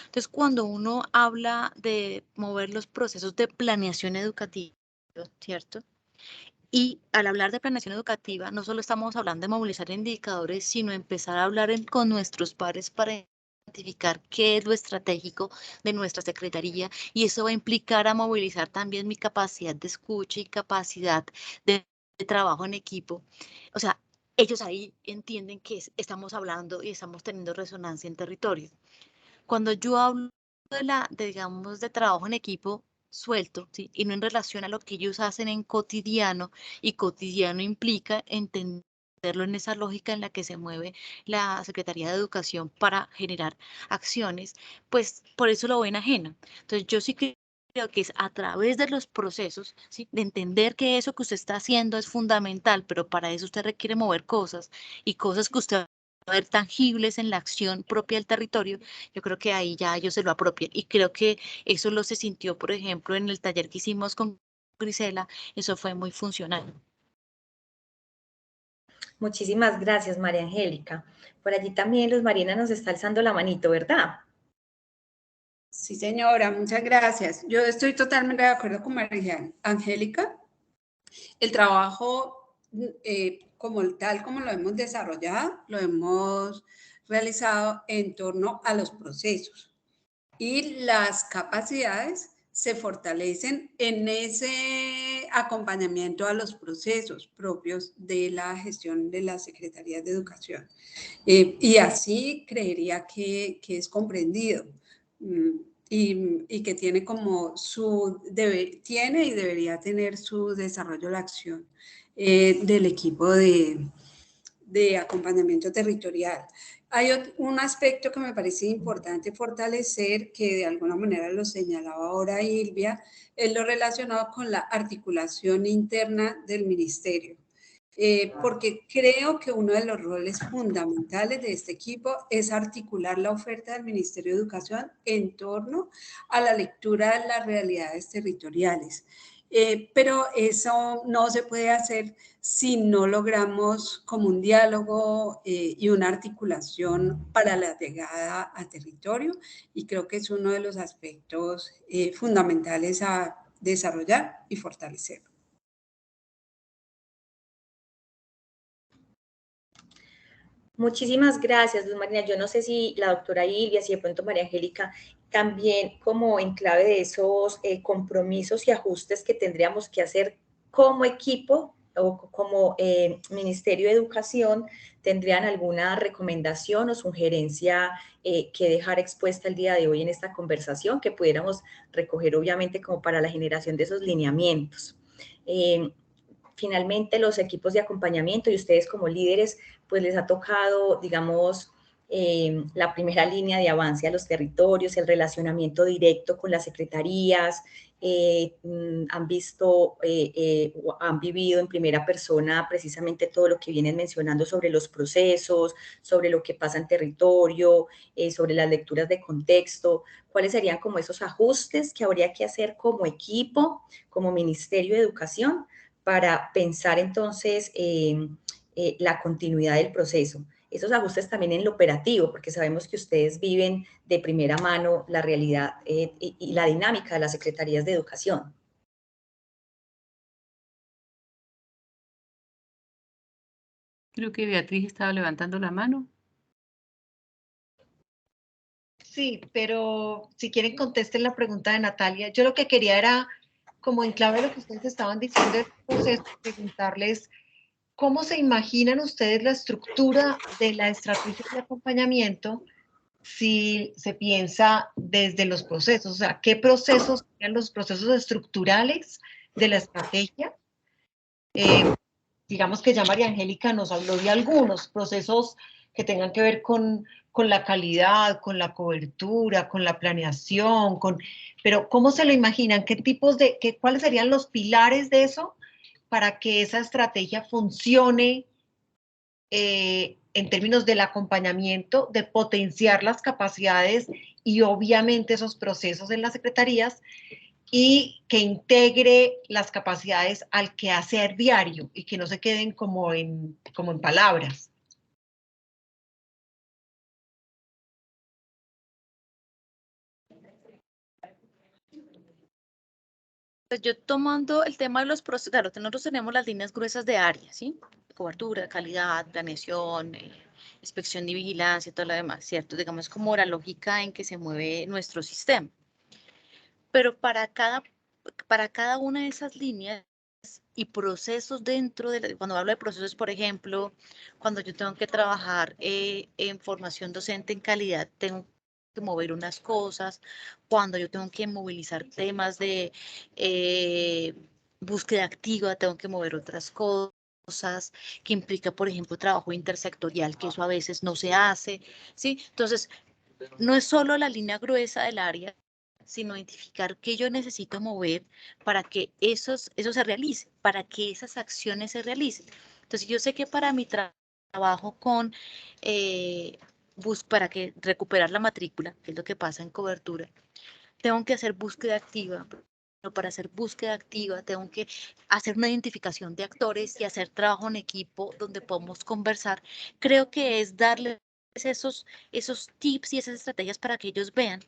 Entonces, cuando uno habla de mover los procesos de planeación educativa, ¿cierto? Y al hablar de planeación educativa, no solo estamos hablando de movilizar indicadores, sino empezar a hablar con nuestros pares para identificar qué es lo estratégico de nuestra secretaría, y eso va a implicar a movilizar también mi capacidad de escucha y capacidad de trabajo en equipo. O sea, ellos ahí entienden que estamos hablando y estamos teniendo resonancia en territorio. Cuando yo hablo digamos, de trabajo en equipo suelto, ¿sí? Y no en relación a lo que ellos hacen en cotidiano, y cotidiano implica entenderlo en esa lógica en la que se mueve la Secretaría de Educación para generar acciones, pues por eso lo ven ajeno. Entonces yo sí creo que es a través de los procesos, ¿sí? De entender que eso que usted está haciendo es fundamental, pero para eso usted requiere mover cosas, y cosas que usted va a ver tangibles en la acción propia del territorio. Yo creo que ahí ya ellos se lo apropian, y creo que eso lo se sintió, por ejemplo, en el taller que hicimos con Grisela, eso fue muy funcional. Muchísimas gracias, María Angélica. Por allí también Luz Marina nos está alzando la manito, ¿verdad? Sí, señora, muchas gracias. Yo estoy totalmente de acuerdo con María Angélica. El trabajo, tal como lo hemos desarrollado, lo hemos realizado en torno a los procesos, y las capacidades se fortalecen en ese acompañamiento a los procesos propios de la gestión de las secretarías de educación. Y así creería que es comprendido. Y que tiene como tiene y debería tener su desarrollo de la acción del equipo de acompañamiento territorial. Hay un aspecto que me parece importante fortalecer, que de alguna manera lo señalaba ahora Ilvia, es lo relacionado con la articulación interna del ministerio. Porque creo que uno de los roles fundamentales de este equipo es articular la oferta del Ministerio de Educación en torno a la lectura de las realidades territoriales. Pero eso no se puede hacer si no logramos como un diálogo y una articulación para la llegada a territorio, y creo que es uno de los aspectos fundamentales a desarrollar y fortalecer. Muchísimas gracias, Luz Marina. Yo no sé si la doctora Ilvia, si de pronto María Angélica, también como en clave de esos compromisos y ajustes que tendríamos que hacer como equipo o como Ministerio de Educación, tendrían alguna recomendación o sugerencia que dejar expuesta el día de hoy en esta conversación, que pudiéramos recoger obviamente como para la generación de esos lineamientos. Finalmente, los equipos de acompañamiento y ustedes como líderes, pues les ha tocado, digamos, la primera línea de avance a los territorios, el relacionamiento directo con las secretarías, han visto, han vivido en primera persona precisamente todo lo que vienen mencionando sobre los procesos, sobre lo que pasa en territorio, sobre las lecturas de contexto. ¿Cuáles serían como esos ajustes que habría que hacer como equipo, como Ministerio de Educación, para pensar entonces la continuidad del proceso? Esos ajustes también en lo operativo, porque sabemos que ustedes viven de primera mano la realidad y la dinámica de las secretarías de educación. Creo que Beatriz estaba levantando la mano. Sí, pero si quieren contesten la pregunta de Natalia. Yo lo que quería era, como en clave de lo que ustedes estaban diciendo del proceso, preguntarles cómo se imaginan ustedes la estructura de la estrategia de acompañamiento si se piensa desde los procesos, o sea, ¿qué procesos serían los procesos estructurales de la estrategia? Digamos que ya María Angélica nos habló de algunos procesos que tengan que ver con la calidad, con la cobertura, con la planeación, pero ¿cómo se lo imaginan? ¿Cuáles serían los pilares de eso para que esa estrategia funcione en términos del acompañamiento, de potenciar las capacidades y obviamente esos procesos en las secretarías, y que integre las capacidades al quehacer diario y que no se queden como en palabras? Pues yo tomando el tema de los procesos, claro, nosotros tenemos las líneas gruesas de área, ¿sí? Cobertura, calidad, planeación, inspección y vigilancia, todo lo demás, ¿cierto? Digamos como la lógica en que se mueve nuestro sistema. Pero para cada una de esas líneas y procesos dentro de, cuando hablo de procesos, por ejemplo, cuando yo tengo que trabajar en formación docente en calidad, tengo que mover unas cosas, cuando yo tengo que movilizar temas de búsqueda activa, tengo que mover otras cosas, que implica, por ejemplo, trabajo intersectorial, que eso a veces no se hace, ¿sí? Entonces, no es solo la línea gruesa del área, sino identificar qué yo necesito mover para que eso se realice, para que esas acciones se realicen. Entonces, yo sé que para mi trabajo con, para que recuperar la matrícula, que es lo que pasa en cobertura, tengo que hacer búsqueda activa. Pero para hacer búsqueda activa tengo que hacer una identificación de actores y hacer trabajo en equipo donde podemos conversar. Creo que es darles esos tips y esas estrategias para que ellos vean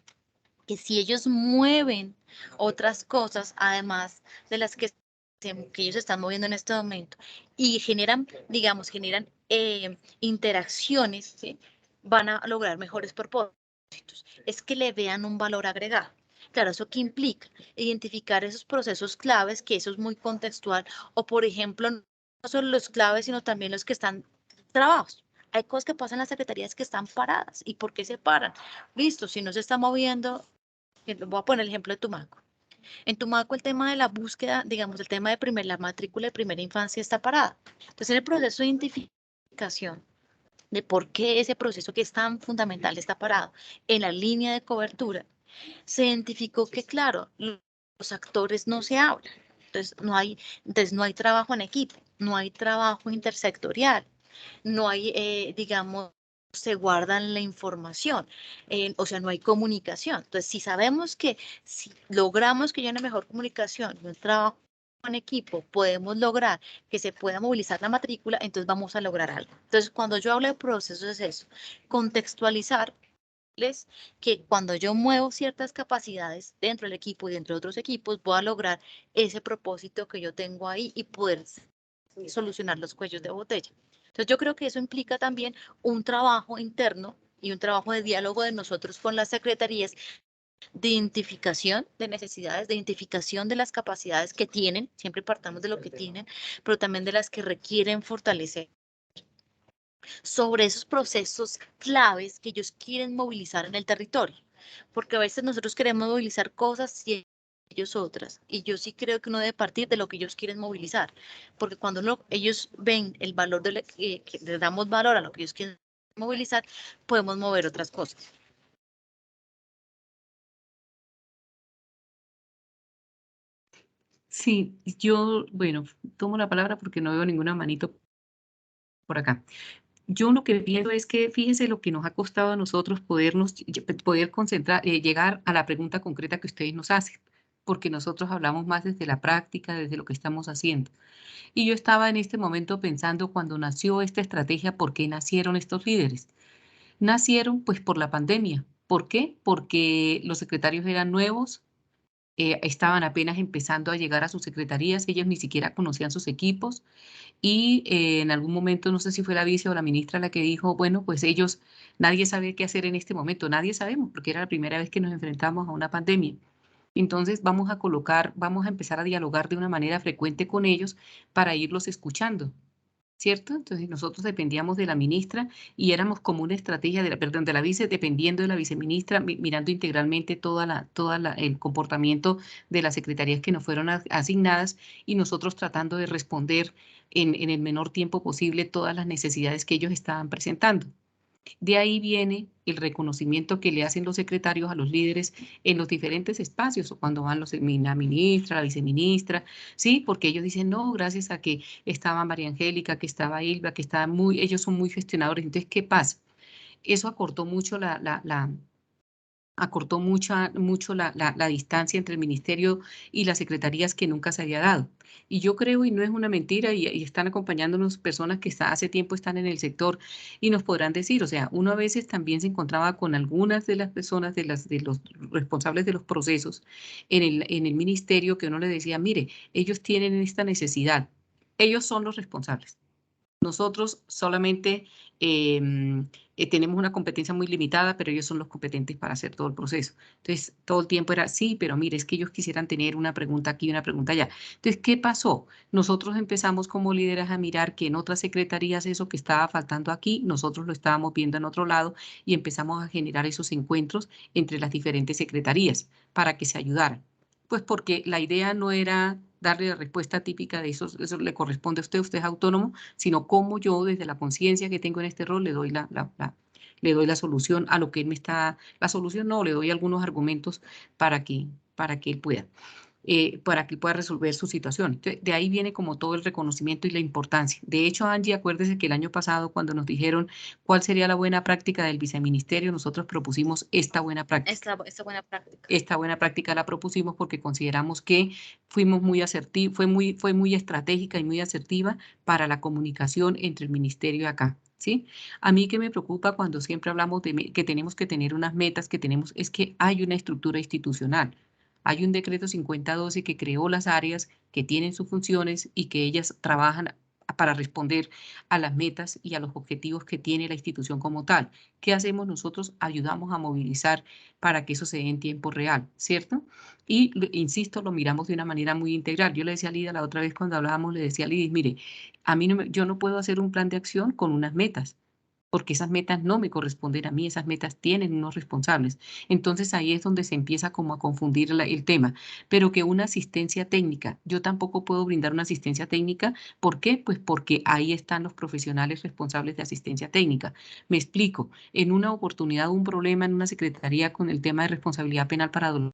que si ellos mueven otras cosas, además de las que ellos están moviendo en este momento, y generan, digamos, interacciones, ¿sí? Van a lograr mejores propósitos. Es que le vean un valor agregado. Claro, ¿eso qué implica? Identificar esos procesos claves, que eso es muy contextual, o por ejemplo, no solo los claves, sino también los que están trabados. Hay cosas que pasan en las secretarías que están paradas. ¿Y por qué se paran? Listo, si no se está moviendo, voy a poner el ejemplo de Tumaco. En Tumaco el tema de la búsqueda, digamos, el tema de la matrícula de primera infancia está parada. Entonces, en el proceso de identificación de por qué ese proceso que es tan fundamental está parado en la línea de cobertura, se identificó que, claro, los actores no se hablan. Entonces no hay trabajo en equipo, no hay trabajo intersectorial, no hay, digamos, se guardan la información, o sea, no hay comunicación. Entonces, si sabemos que si logramos que haya una mejor comunicación y un trabajo en equipo, podemos lograr que se pueda movilizar la matrícula, entonces vamos a lograr algo. Entonces, cuando yo hablo de procesos es eso, contextualizar que cuando yo muevo ciertas capacidades dentro del equipo y dentro de otros equipos, voy a lograr ese propósito que yo tengo ahí y poder solucionar los cuellos de botella. Entonces yo creo que eso implica también un trabajo interno y un trabajo de diálogo de nosotros con las secretarías, de identificación de necesidades, de identificación de las capacidades que tienen, siempre partamos de lo que tienen, pero también de las que requieren fortalecer, sobre esos procesos claves que ellos quieren movilizar en el territorio, porque a veces nosotros queremos movilizar cosas y ellos otras, y yo sí creo que uno debe partir de lo que ellos quieren movilizar, porque cuando ellos ven el valor que le damos valor a lo que ellos quieren movilizar, podemos mover otras cosas. Sí, yo, bueno, tomo la palabra porque no veo ninguna manito por acá. Yo lo que pienso es que fíjense lo que nos ha costado a nosotros poder concentrar, llegar a la pregunta concreta que ustedes nos hacen, porque nosotros hablamos más desde la práctica, desde lo que estamos haciendo. Y yo estaba en este momento pensando cuando nació esta estrategia, ¿por qué nacieron estos líderes? Nacieron pues por la pandemia. ¿Por qué? Porque los secretarios eran nuevos, estaban apenas empezando a llegar a sus secretarías, ellos ni siquiera conocían sus equipos y en algún momento, no sé si fue la vice o la ministra la que dijo, bueno, pues ellos, nadie sabe qué hacer en este momento, nadie sabemos, porque era la primera vez que nos enfrentamos a una pandemia. Entonces vamos a empezar a dialogar de una manera frecuente con ellos para irlos escuchando, ¿cierto? Entonces nosotros dependíamos de la ministra y éramos como una estrategia, de la vice, dependiendo de la viceministra, mirando integralmente el comportamiento de las secretarías que nos fueron asignadas y nosotros tratando de responder en el menor tiempo posible todas las necesidades que ellos estaban presentando. De ahí viene el reconocimiento que le hacen los secretarios a los líderes en los diferentes espacios, o cuando van la ministra, la viceministra, ¿sí? Porque ellos dicen, no, gracias a que estaba María Angélica, que estaba Ilva, que estaba ellos son muy gestionadores. Entonces, ¿qué pasa? Eso acortó mucho mucho la distancia entre el ministerio y las secretarías que nunca se había dado. Y yo creo, y no es una mentira, y están acompañándonos personas que hace tiempo están en el sector y nos podrán decir, o sea, uno a veces también se encontraba con algunas de las personas, de los responsables de los procesos en el ministerio, que uno le decía, mire, ellos tienen esta necesidad, ellos son los responsables. Nosotros solamente tenemos una competencia muy limitada, pero ellos son los competentes para hacer todo el proceso. Entonces, todo el tiempo era, sí, pero mire, es que ellos quisieran tener una pregunta aquí, una pregunta allá. Entonces, ¿qué pasó? Nosotros empezamos como líderes a mirar que en otras secretarías eso que estaba faltando aquí, nosotros lo estábamos viendo en otro lado y empezamos a generar esos encuentros entre las diferentes secretarías para que se ayudaran. Pues porque la idea no era darle la respuesta típica de eso le corresponde a usted es autónomo, sino cómo yo desde la conciencia que tengo en este rol le doy la solución a lo que él me está, la solución no, le doy algunos argumentos para que él pueda. Para que pueda resolver su situación. Entonces, de ahí viene como todo el reconocimiento y la importancia. De hecho, Angie, acuérdese que el año pasado cuando nos dijeron cuál sería la buena práctica del viceministerio, nosotros propusimos esta buena práctica. Esta buena práctica. Esta buena práctica la propusimos porque consideramos que fuimos muy asertivos, fue muy estratégica y muy asertiva para la comunicación entre el ministerio y acá. ¿Sí? A mí que me preocupa cuando siempre hablamos de que tenemos que tener unas metas es que hay una estructura institucional. Hay un decreto 5012 que creó las áreas que tienen sus funciones y que ellas trabajan para responder a las metas y a los objetivos que tiene la institución como tal. ¿Qué hacemos nosotros? Ayudamos a movilizar para que eso se dé en tiempo real, ¿cierto? Y, insisto, lo miramos de una manera muy integral. Yo le decía a Lida la otra vez cuando hablábamos, le decía a Lidis, mire, yo no puedo hacer un plan de acción con unas metas, porque esas metas no me corresponden a mí, esas metas tienen unos responsables. Entonces ahí es donde se empieza como a confundir el tema. Pero que una asistencia técnica, yo tampoco puedo brindar una asistencia técnica. ¿Por qué? Pues porque ahí están los profesionales responsables de asistencia técnica. Me explico. En una oportunidad, un problema en una secretaría con el tema de responsabilidad penal para adolescentes.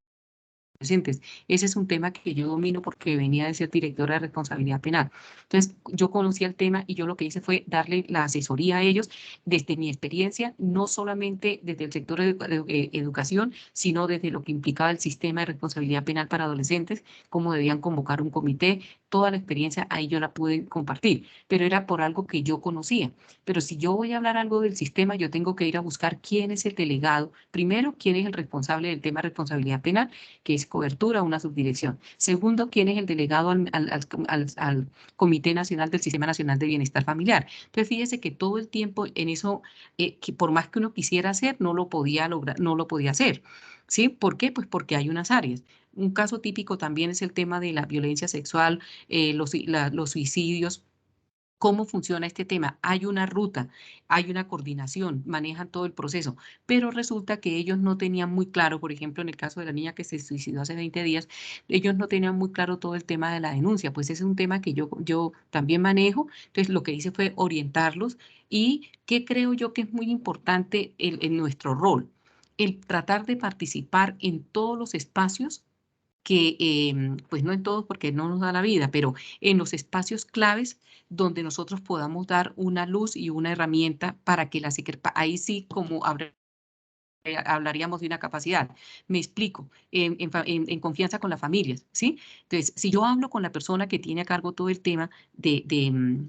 Ese es un tema que yo domino porque venía de ser directora de responsabilidad penal. Entonces, yo conocía el tema y yo lo que hice fue darle la asesoría a ellos desde mi experiencia, no solamente desde el sector de educación, sino desde lo que implicaba el sistema de responsabilidad penal para adolescentes, cómo debían convocar un comité. Toda la experiencia ahí yo la pude compartir, pero era por algo que yo conocía. Pero si yo voy a hablar algo del sistema, yo tengo que ir a buscar quién es el delegado. Primero, quién es el responsable del tema de responsabilidad penal, que es cobertura, una subdirección. Segundo, quién es el delegado al Comité Nacional del Sistema Nacional de Bienestar Familiar. Entonces, fíjese que todo el tiempo en eso, que por más que uno quisiera hacer, no lo podía lograr, no lo podía hacer. ¿Sí? ¿Por qué? Pues porque hay unas áreas. Un caso típico también es el tema de la violencia sexual, los suicidios. ¿Cómo funciona este tema? Hay una ruta, hay una coordinación, manejan todo el proceso, pero resulta que ellos no tenían muy claro, por ejemplo, en el caso de la niña que se suicidó hace 20 días, ellos no tenían muy claro todo el tema de la denuncia, pues ese es un tema que yo también manejo, entonces lo que hice fue orientarlos y que creo yo que es muy importante en nuestro rol, el tratar de participar en todos los espacios que, pues no en todos porque no nos da la vida, pero en los espacios claves donde nosotros podamos dar una luz y una herramienta para que ahí sí como hablaríamos de una capacidad. Me explico, en confianza con las familias, ¿sí? Entonces, si yo hablo con la persona que tiene a cargo todo el tema de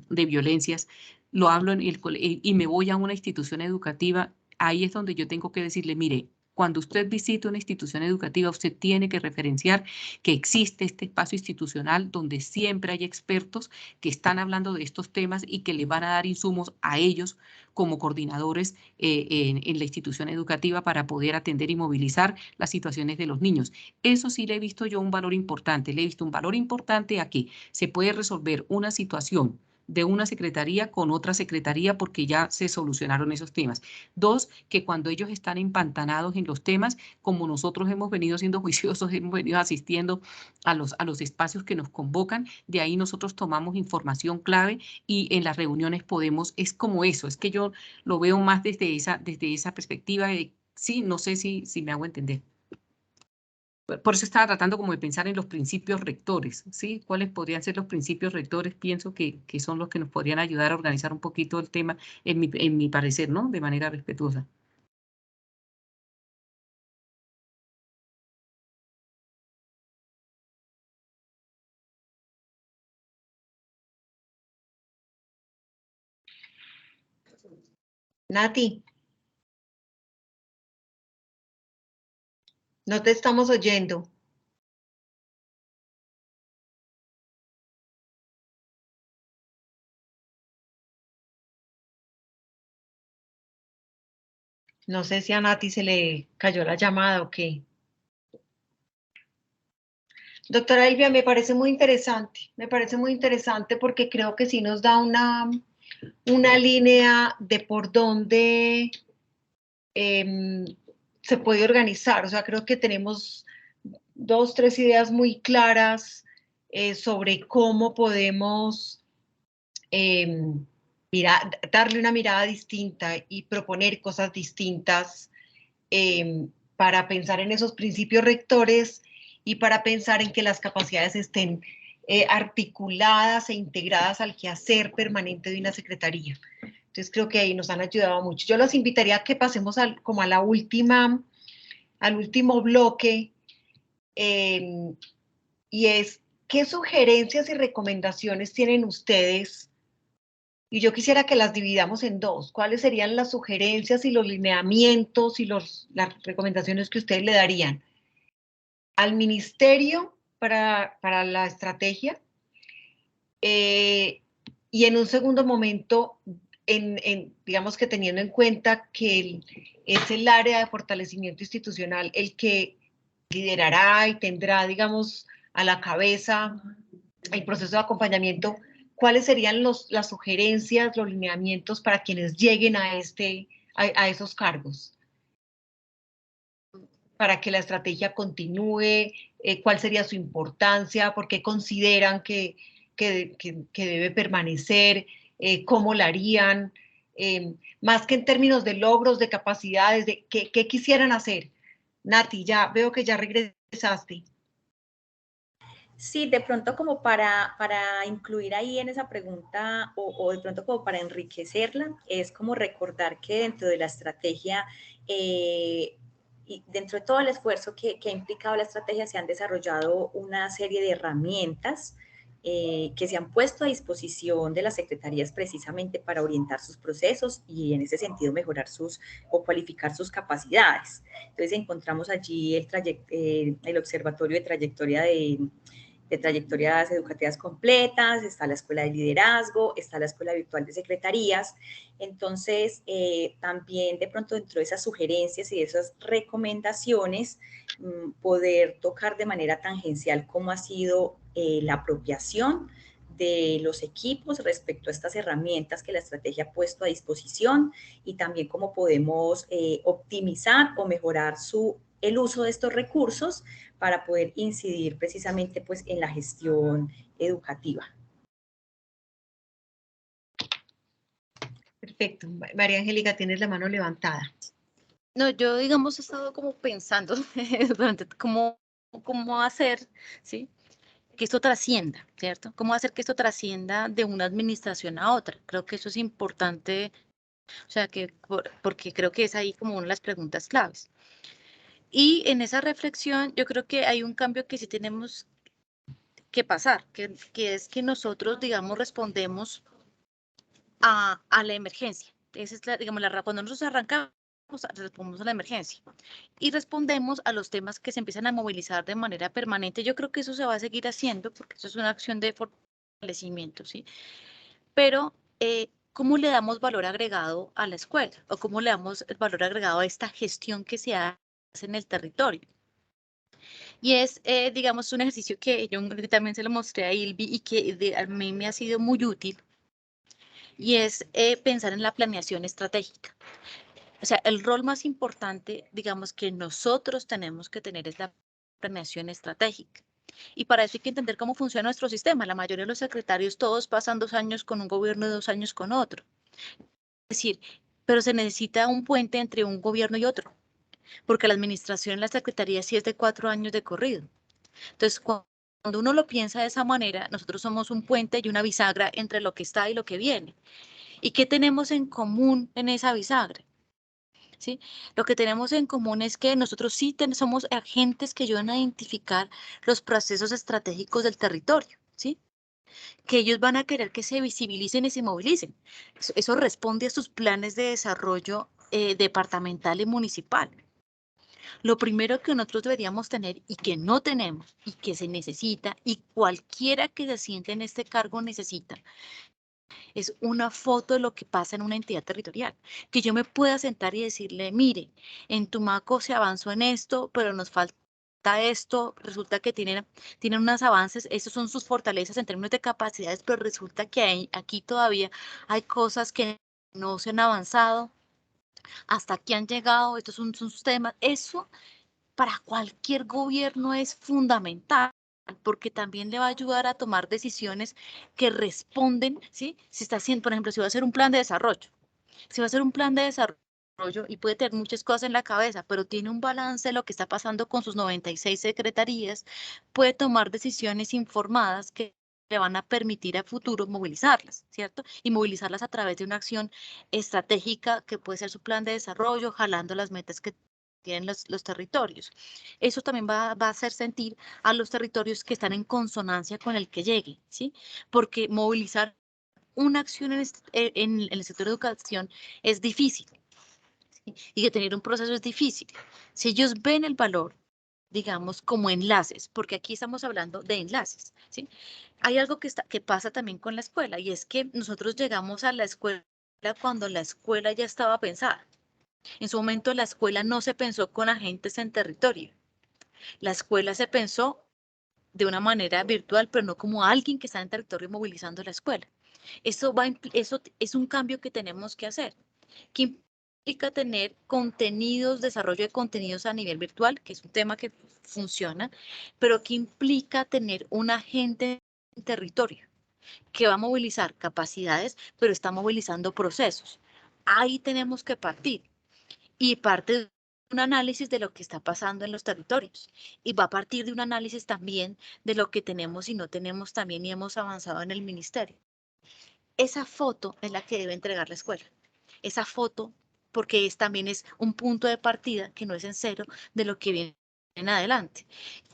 violencias, lo hablo y me voy a una institución educativa, ahí es donde yo tengo que decirle, mire, cuando usted visite una institución educativa, usted tiene que referenciar que existe este espacio institucional donde siempre hay expertos que están hablando de estos temas y que le van a dar insumos a ellos como coordinadores en la institución educativa para poder atender y movilizar las situaciones de los niños. Eso sí le he visto yo un valor importante. Le he visto un valor importante a que se puede resolver una situación de una secretaría con otra secretaría porque ya se solucionaron esos temas. Dos, que cuando ellos están empantanados en los temas, como nosotros hemos venido siendo juiciosos, hemos venido asistiendo a los espacios que nos convocan, de ahí nosotros tomamos información clave y en las reuniones podemos, es como eso, es que yo lo veo más desde esa perspectiva de, sí, no sé si me hago entender. Por eso estaba tratando como de pensar en los principios rectores, ¿sí? ¿Cuáles podrían ser los principios rectores? Pienso que son los que nos podrían ayudar a organizar un poquito el tema, en mi parecer, ¿no? De manera respetuosa. Nati, no te estamos oyendo. No sé si a Nati se le cayó la llamada o qué. Doctora Ilvia, me parece muy interesante porque creo que sí nos da una línea de por dónde se puede organizar. O sea, creo que tenemos 2, 3 ideas muy claras sobre cómo podemos darle una mirada distinta y proponer cosas distintas para pensar en esos principios rectores y para pensar en que las capacidades estén articuladas e integradas al quehacer permanente de una secretaría. Entonces creo que ahí nos han ayudado mucho. Yo los invitaría a que pasemos como a al último bloque, y es, ¿qué sugerencias y recomendaciones tienen ustedes? Y yo quisiera que las dividamos en dos. ¿Cuáles serían las sugerencias y los lineamientos y las recomendaciones que ustedes le darían al ministerio para la estrategia? Y en un segundo momento, digamos que teniendo en cuenta que es el área de fortalecimiento institucional el que liderará y tendrá, digamos, a la cabeza el proceso de acompañamiento, ¿cuáles serían las sugerencias, los lineamientos para quienes lleguen a esos cargos? Para que la estrategia continúe, cuál sería su importancia, por qué consideran que debe permanecer, cómo la harían, más que en términos de logros, de capacidades, de qué quisieran hacer. Nati, ya veo que ya regresaste. Sí, de pronto como para incluir ahí en esa pregunta o de pronto como para enriquecerla, es como recordar que dentro de la estrategia y dentro de todo el esfuerzo que ha implicado la estrategia se han desarrollado una serie de herramientas que se han puesto a disposición de las secretarías precisamente para orientar sus procesos y en ese sentido mejorar o cualificar sus capacidades. Entonces encontramos allí el Observatorio de Trayectoria de trayectorias educativas completas, está la Escuela de Liderazgo, está la Escuela Virtual de Secretarías. Entonces, también de pronto dentro de esas sugerencias y de esas recomendaciones, poder tocar de manera tangencial cómo ha sido la apropiación de los equipos respecto a estas herramientas que la estrategia ha puesto a disposición y también cómo podemos optimizar o mejorar el uso de estos recursos para poder incidir precisamente pues, en la gestión educativa. Perfecto. María Angélica, tienes la mano levantada. No, yo digamos he estado como pensando durante cómo hacer, ¿sí? Que esto trascienda, ¿cierto? ¿Cómo hacer que esto trascienda de una administración a otra? Creo que eso es importante, o sea, porque creo que es ahí como una de las preguntas claves. Y en esa reflexión yo creo que hay un cambio que sí tenemos que pasar, que es que nosotros, digamos, respondemos a la emergencia. Esa es, digamos, cuando nosotros arrancamos, respondemos a la emergencia y respondemos a los temas que se empiezan a movilizar de manera permanente. Yo creo que eso se va a seguir haciendo porque eso es una acción de fortalecimiento, ¿sí? Pero, ¿cómo le damos valor agregado a la escuela? ¿O cómo le damos el valor agregado a esta gestión que se hace en el territorio? Y es, digamos, un ejercicio que yo también se lo mostré a Ilvi y que a mí me ha sido muy útil y es pensar en la planeación estratégica. O sea, el rol más importante, digamos, que nosotros tenemos que tener es la planeación estratégica. Y para eso hay que entender cómo funciona nuestro sistema. La mayoría de los secretarios, todos pasan 2 años con un gobierno y 2 años con otro. Es decir, pero se necesita un puente entre un gobierno y otro, porque la administración en la secretaría sí es de 4 años de corrido. Entonces, cuando uno lo piensa de esa manera, nosotros somos un puente y una bisagra entre lo que está y lo que viene. ¿Y qué tenemos en común en esa bisagra? ¿Sí? Lo que tenemos en común es que nosotros sí somos agentes que ayudan a identificar los procesos estratégicos del territorio, ¿sí? Que ellos van a querer que se visibilicen y se movilicen. Eso responde a sus planes de desarrollo departamental y municipal. Lo primero que nosotros deberíamos tener y que no tenemos y que se necesita y cualquiera que se siente en este cargo necesita es una foto de lo que pasa en una entidad territorial. Que yo me pueda sentar y decirle, mire, en Tumaco se avanzó en esto, pero nos falta esto, resulta que tienen unos avances, esos son sus fortalezas en términos de capacidades, pero resulta que aquí todavía hay cosas que no se han avanzado, hasta aquí han llegado, estos son sus temas. Eso para cualquier gobierno es fundamental, porque también le va a ayudar a tomar decisiones que responden, ¿sí? Si está haciendo, por ejemplo, si va a hacer un plan de desarrollo, si va a hacer un plan de desarrollo y puede tener muchas cosas en la cabeza, pero tiene un balance de lo que está pasando con sus 96 secretarías, puede tomar decisiones informadas que le van a permitir a futuro movilizarlas, ¿cierto? Y movilizarlas a través de una acción estratégica que puede ser su plan de desarrollo, jalando las metas que tienen los territorios. Eso también va a hacer sentir a los territorios que están en consonancia con el que llegue, ¿sí? Porque movilizar una acción en el sector de educación es difícil, ¿sí? Y que tener un proceso es difícil. Si ellos ven el valor, digamos, como enlaces, porque aquí estamos hablando de enlaces, ¿sí? Hay algo que pasa también con la escuela y es que nosotros llegamos a la escuela cuando la escuela ya estaba pensada. En su momento la escuela no se pensó con agentes en territorio. La escuela se pensó de una manera virtual, pero no como alguien que está en territorio movilizando la escuela. Eso es un cambio que tenemos que hacer, que implica tener contenidos, desarrollo de contenidos a nivel virtual, que es un tema que funciona, pero que implica tener un agente en territorio que va a movilizar capacidades, pero está movilizando procesos. Ahí tenemos que partir. Y parte de un análisis de lo que está pasando en los territorios. Y va a partir de un análisis también de lo que tenemos y no tenemos también y hemos avanzado en el ministerio. Esa foto es la que debe entregar la escuela. Esa foto, porque también es un punto de partida que no es en cero de lo que viene en adelante.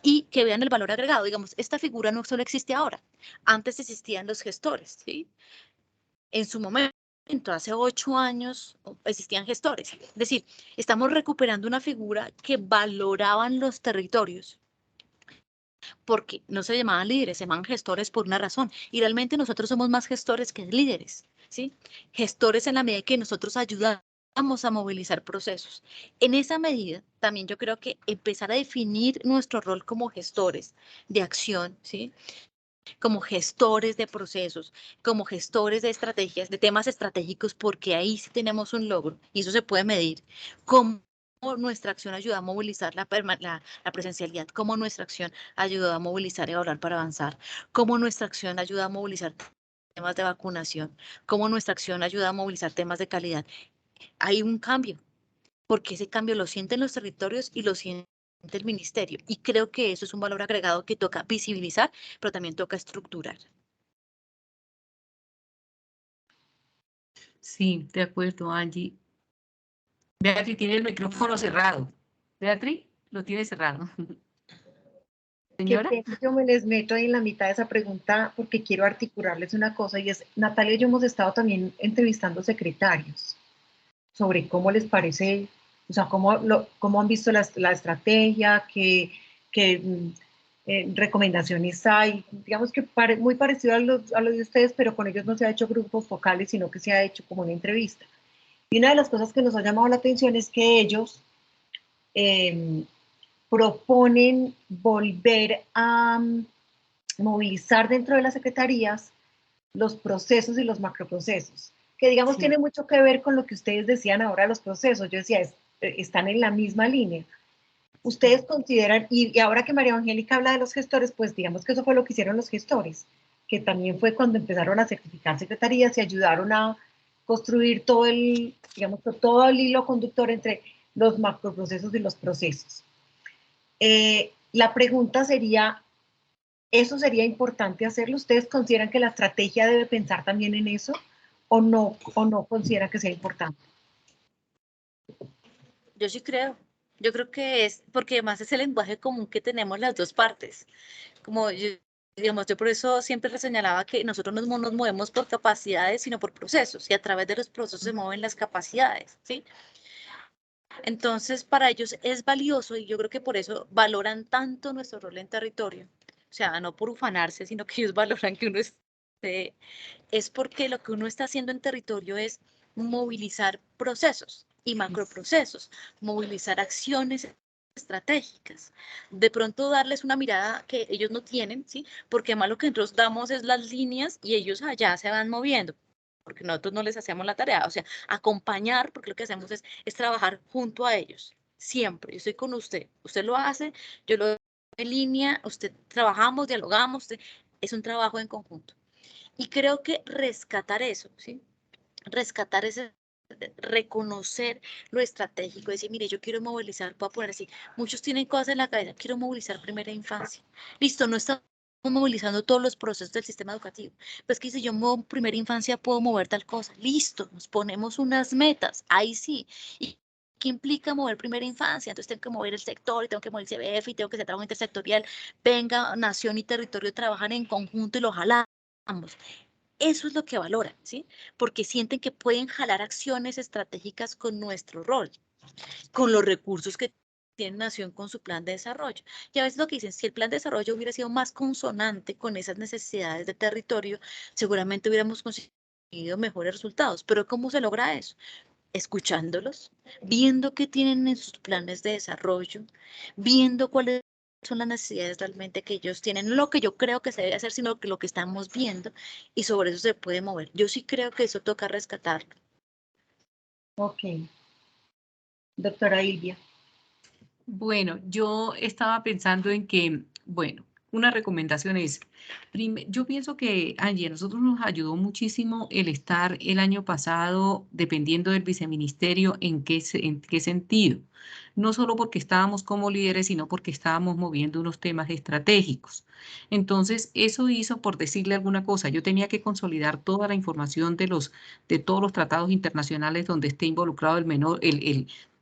Y que vean el valor agregado. Digamos, esta figura no solo existe ahora. Antes existían los gestores, ¿sí? En su momento, hace 8 años, existían gestores. Es decir, estamos recuperando una figura que valoraban los territorios, porque no se llamaban líderes, se llamaban gestores por una razón. Y realmente nosotros somos más gestores que líderes, ¿sí? Gestores en la medida que nosotros ayudamos a movilizar procesos. En esa medida, también yo creo que empezar a definir nuestro rol como gestores de acción, ¿sí? Como gestores de procesos, como gestores de estrategias, de temas estratégicos, porque ahí sí tenemos un logro y eso se puede medir. Cómo nuestra acción ayuda a movilizar la presencialidad, cómo nuestra acción ayuda a movilizar y evaluar para avanzar, cómo nuestra acción ayuda a movilizar temas de vacunación, cómo nuestra acción ayuda a movilizar temas de calidad. Hay un cambio, porque ese cambio lo sienten los territorios y lo siente el ministerio. Y creo que eso es un valor agregado que toca visibilizar, pero también toca estructurar. Sí, de acuerdo, Angie. Beatriz tiene el micrófono cerrado. Beatriz, lo tiene cerrado. Qué Señora. pena, yo me les meto ahí en la mitad de esa pregunta porque quiero articularles una cosa y es, Natalia y yo hemos estado también entrevistando secretarios sobre cómo les parece, o sea, cómo han visto la estrategia, qué recomendaciones hay, digamos que muy parecido a lo de ustedes, pero con ellos no se ha hecho grupos focales, sino que se ha hecho como una entrevista. Y una de las cosas que nos ha llamado la atención es que ellos proponen volver a movilizar dentro de las secretarías los procesos y los macroprocesos, que digamos Sí. tiene mucho que ver con lo que ustedes decían ahora, los procesos. Yo decía, están en la misma línea. Ustedes consideran, y ahora que María Angélica habla de los gestores, pues digamos que eso fue lo que hicieron los gestores, que también fue cuando empezaron a certificar secretarías y ayudaron a construir todo el, digamos, todo el hilo conductor entre los macroprocesos y los procesos. La pregunta sería, ¿eso sería importante hacerlo? ¿Ustedes consideran que la estrategia debe pensar también en eso o no consideran que sea importante? Yo sí creo. Yo creo que es, porque además es el lenguaje común que tenemos las dos partes. Como yo, digamos, yo por eso siempre señalaba que nosotros no nos movemos por capacidades, sino por procesos, y a través de los procesos se mueven las capacidades, ¿sí? Entonces, para ellos es valioso y yo creo que por eso valoran tanto nuestro rol en territorio. O sea, no por ufanarse, sino que ellos valoran que uno esté, es porque lo que uno está haciendo en territorio es movilizar procesos y macroprocesos, movilizar acciones estratégicas, de pronto darles una mirada que ellos no tienen, ¿sí? Porque más lo que nosotros damos es las líneas y ellos allá se van moviendo, porque nosotros no les hacemos la tarea, o sea, acompañar, porque lo que hacemos es trabajar junto a ellos, siempre, yo estoy con usted, usted lo hace, yo lo en línea, usted trabajamos, dialogamos, es un trabajo en conjunto. Y creo que rescatar eso, ¿sí? Rescatar ese, reconocer lo estratégico, decir, mire, yo quiero movilizar, voy a poner así, muchos tienen cosas en la cabeza, quiero movilizar primera infancia. Listo, no estamos movilizando todos los procesos del sistema educativo. Pues que si yo muevo primera infancia, puedo mover tal cosa. Listo, nos ponemos unas metas, ahí sí. ¿Y qué implica mover primera infancia? Entonces tengo que mover el sector, y tengo que mover el CBF, y tengo que hacer trabajo intersectorial. Venga, nación y territorio trabajan en conjunto y lo jalamos. Eso es lo que valoran, ¿sí? Porque sienten que pueden jalar acciones estratégicas con nuestro rol, con los recursos que tiene Nación con su plan de desarrollo. Y a veces lo que dicen, si el plan de desarrollo hubiera sido más consonante con esas necesidades de territorio, seguramente hubiéramos conseguido mejores resultados. Pero ¿cómo se logra eso? Escuchándolos, viendo qué tienen en sus planes de desarrollo, viendo cuáles son las necesidades realmente que ellos tienen, no lo que yo creo que se debe hacer, sino que lo que estamos viendo, y sobre eso se puede mover. Yo sí creo que eso toca rescatarlo. Ok. Doctora Ilvia. Bueno, yo estaba pensando en que, bueno, una recomendación es, yo pienso que, Angie, a nosotros nos ayudó muchísimo el estar el año pasado dependiendo del viceministerio en qué sentido. No solo porque estábamos como líderes, sino porque estábamos moviendo unos temas estratégicos. Entonces, eso hizo, por decirle alguna cosa, yo tenía que consolidar toda la información de todos los tratados internacionales donde esté involucrado el menor,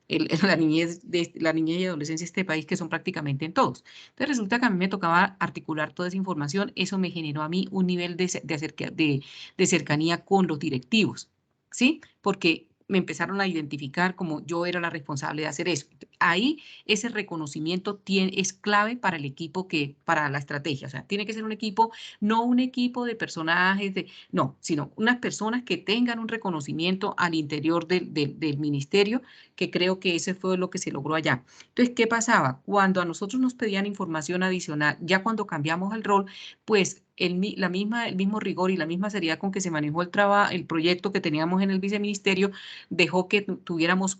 la niñez y adolescencia de este país, que son prácticamente en todos. Entonces resulta que a mí me tocaba articular toda esa información, eso me generó a mí un nivel de cercanía con los directivos, ¿sí? Porque me empezaron a identificar como yo era la responsable de hacer eso. Ahí ese reconocimiento es clave para el equipo, para la estrategia. O sea, tiene que ser un equipo, no un equipo de personajes, no, sino unas personas que tengan un reconocimiento al interior del ministerio, que creo que ese fue lo que se logró allá. Entonces, ¿qué pasaba? Cuando a nosotros nos pedían información adicional, ya cuando cambiamos el rol, pues el mismo rigor y la misma seriedad con que se manejó el proyecto que teníamos en el viceministerio dejó que tuviéramos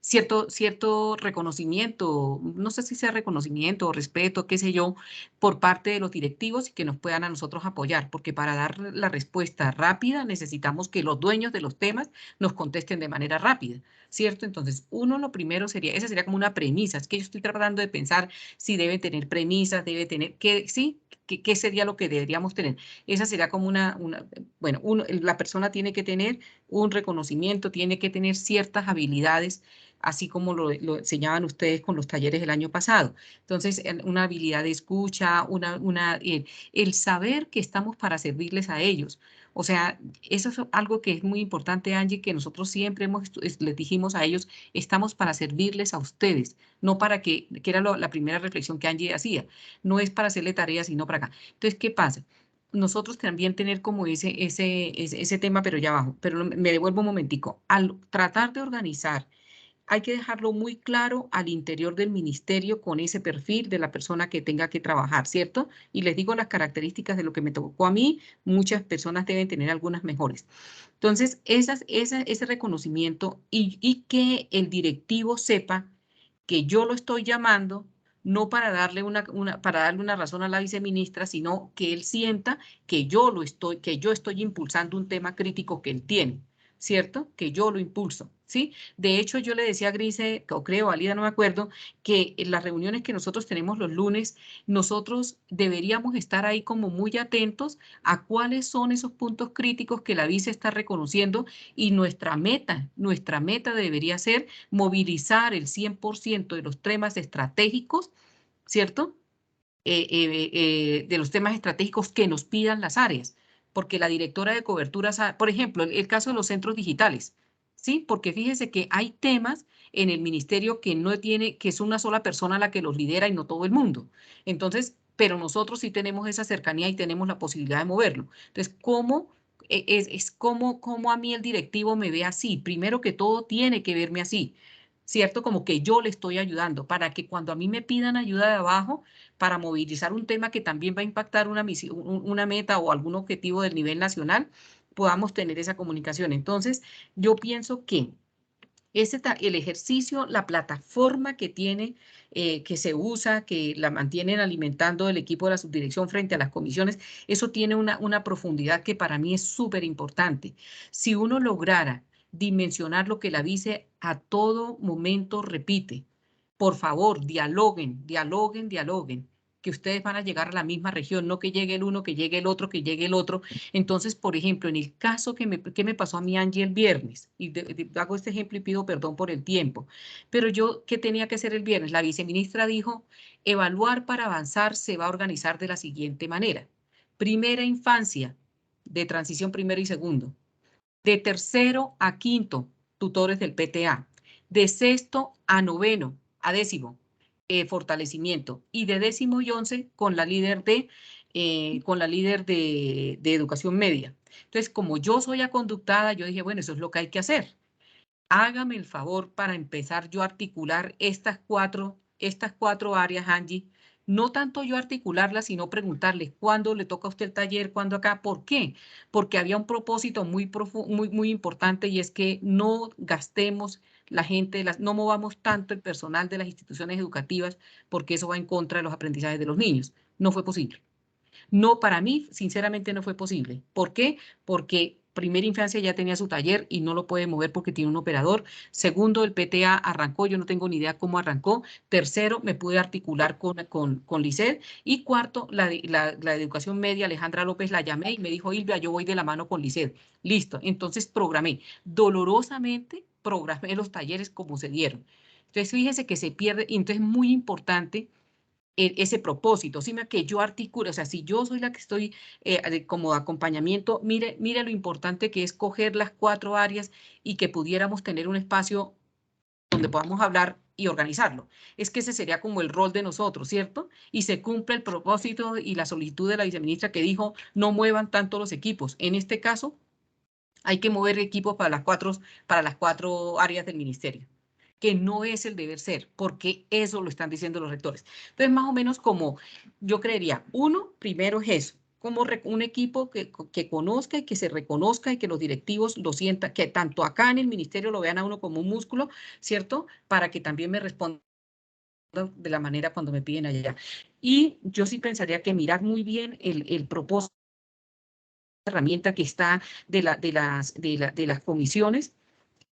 cierto reconocimiento, no sé si sea reconocimiento o respeto, qué sé yo, por parte de los directivos y que nos puedan a nosotros apoyar, porque para dar la respuesta rápida necesitamos que los dueños de los temas nos contesten de manera rápida, ¿cierto? Entonces, lo primero esa sería como una premisa, es que yo estoy tratando de pensar si debe tener premisas, ¿qué sería lo que deberíamos tener? Esa sería como la persona tiene que tener un reconocimiento, tiene que tener ciertas habilidades, así como lo enseñaban ustedes con los talleres del año pasado. Entonces, una habilidad de escucha, el saber que estamos para servirles a ellos. O sea, eso es algo que es muy importante, Angie, que nosotros siempre les dijimos a ellos, estamos para servirles a ustedes, no para que era la primera reflexión que Angie hacía, no es para hacerle tareas, sino para acá. Entonces, ¿qué pasa? Nosotros también tener como ese tema, pero ya abajo, pero me devuelvo un momentico, al tratar de organizar hay que dejarlo muy claro al interior del ministerio con ese perfil de la persona que tenga que trabajar, ¿cierto? Y les digo las características de lo que me tocó a mí, muchas personas deben tener algunas mejores. Entonces, ese reconocimiento y que el directivo sepa que yo lo estoy llamando no para darle para darle una razón a la viceministra, sino que él sienta que yo estoy impulsando un tema crítico que él tiene, ¿cierto? Que yo lo impulso, ¿sí? De hecho, yo le decía a Grise, o creo, a Lida, no me acuerdo, que en las reuniones que nosotros tenemos los lunes, nosotros deberíamos estar ahí como muy atentos a cuáles son esos puntos críticos que la vice está reconociendo y nuestra meta debería ser movilizar el 100% de los temas estratégicos, ¿cierto? De los temas estratégicos que nos pidan las áreas, porque la directora de coberturas, por ejemplo, el caso de los centros digitales, ¿sí? Porque fíjese que hay temas en el ministerio que no tiene, que es una sola persona la que los lidera y no todo el mundo. Entonces, pero nosotros sí tenemos esa cercanía y tenemos la posibilidad de moverlo. Entonces, ¿cómo como a mí el directivo me ve así? Primero que todo, tiene que verme así, ¿cierto? Como que yo le estoy ayudando para que cuando a mí me pidan ayuda de abajo, para movilizar un tema que también va a impactar una misión, una meta o algún objetivo del nivel nacional, podamos tener esa comunicación. Entonces, yo pienso que el ejercicio, la plataforma que tiene, que se usa, que la mantienen alimentando el equipo de la subdirección frente a las comisiones, eso tiene una profundidad que para mí es súper importante. Si uno lograra dimensionar lo que la vice a todo momento repite, por favor, dialoguen, dialoguen, dialoguen, que ustedes van a llegar a la misma región, no que llegue el uno, que llegue el otro, que llegue el otro. Entonces, por ejemplo, en el caso que me pasó a mí, Angie, el viernes, y hago este ejemplo y pido perdón por el tiempo, pero yo, ¿qué tenía que hacer el viernes? La viceministra dijo, evaluar para avanzar se va a organizar de la siguiente manera. Primera infancia, de transición primero y segundo. De tercero a quinto, tutores del PTA. De sexto a noveno, a décimo, fortalecimiento. Y de décimo y 11 con la líder de educación media. Entonces, como yo soy aconductada, yo dije, bueno, eso es lo que hay que hacer. Hágame el favor para empezar yo a articular estas cuatro áreas, Angie. No tanto yo articularlas, sino preguntarles cuándo le toca a usted el taller, cuándo acá, ¿por qué? Porque había un propósito muy importante y es que no gastemos la gente, no movamos tanto el personal de las instituciones educativas porque eso va en contra de los aprendizajes de los niños. No fue posible. No, para mí, sinceramente, no fue posible. ¿Por qué? Porque primera infancia ya tenía su taller y no lo puede mover porque tiene un operador. Segundo, el PTA arrancó, yo no tengo ni idea cómo arrancó. Tercero, me pude articular con Lisset. Y cuarto, la educación media, Alejandra López, la llamé y me dijo, Ilvia, yo voy de la mano con Lisset. Listo, entonces programé. Dolorosamente programé los talleres como se dieron. Entonces, fíjese que se pierde, y entonces es muy importante ese propósito, ¿sí? Que yo articule, o sea, si yo soy la que estoy como acompañamiento, mire lo importante que es coger las 4 áreas y que pudiéramos tener un espacio donde podamos hablar y organizarlo. Es que ese sería como el rol de nosotros, ¿cierto? Y se cumple el propósito y la solicitud de la viceministra que dijo, no muevan tanto los equipos. En este caso, hay que mover equipos para las cuatro áreas del ministerio, que no es el deber ser, porque eso lo están diciendo los rectores. Entonces, más o menos como yo creería, primero es eso, como un equipo que conozca y que se reconozca y que los directivos lo sientan, que tanto acá en el ministerio lo vean a uno como un músculo, ¿cierto? Para que también me respondan de la manera cuando me piden allá. Y yo sí pensaría que mirar muy bien el propósito, herramienta que está de las comisiones,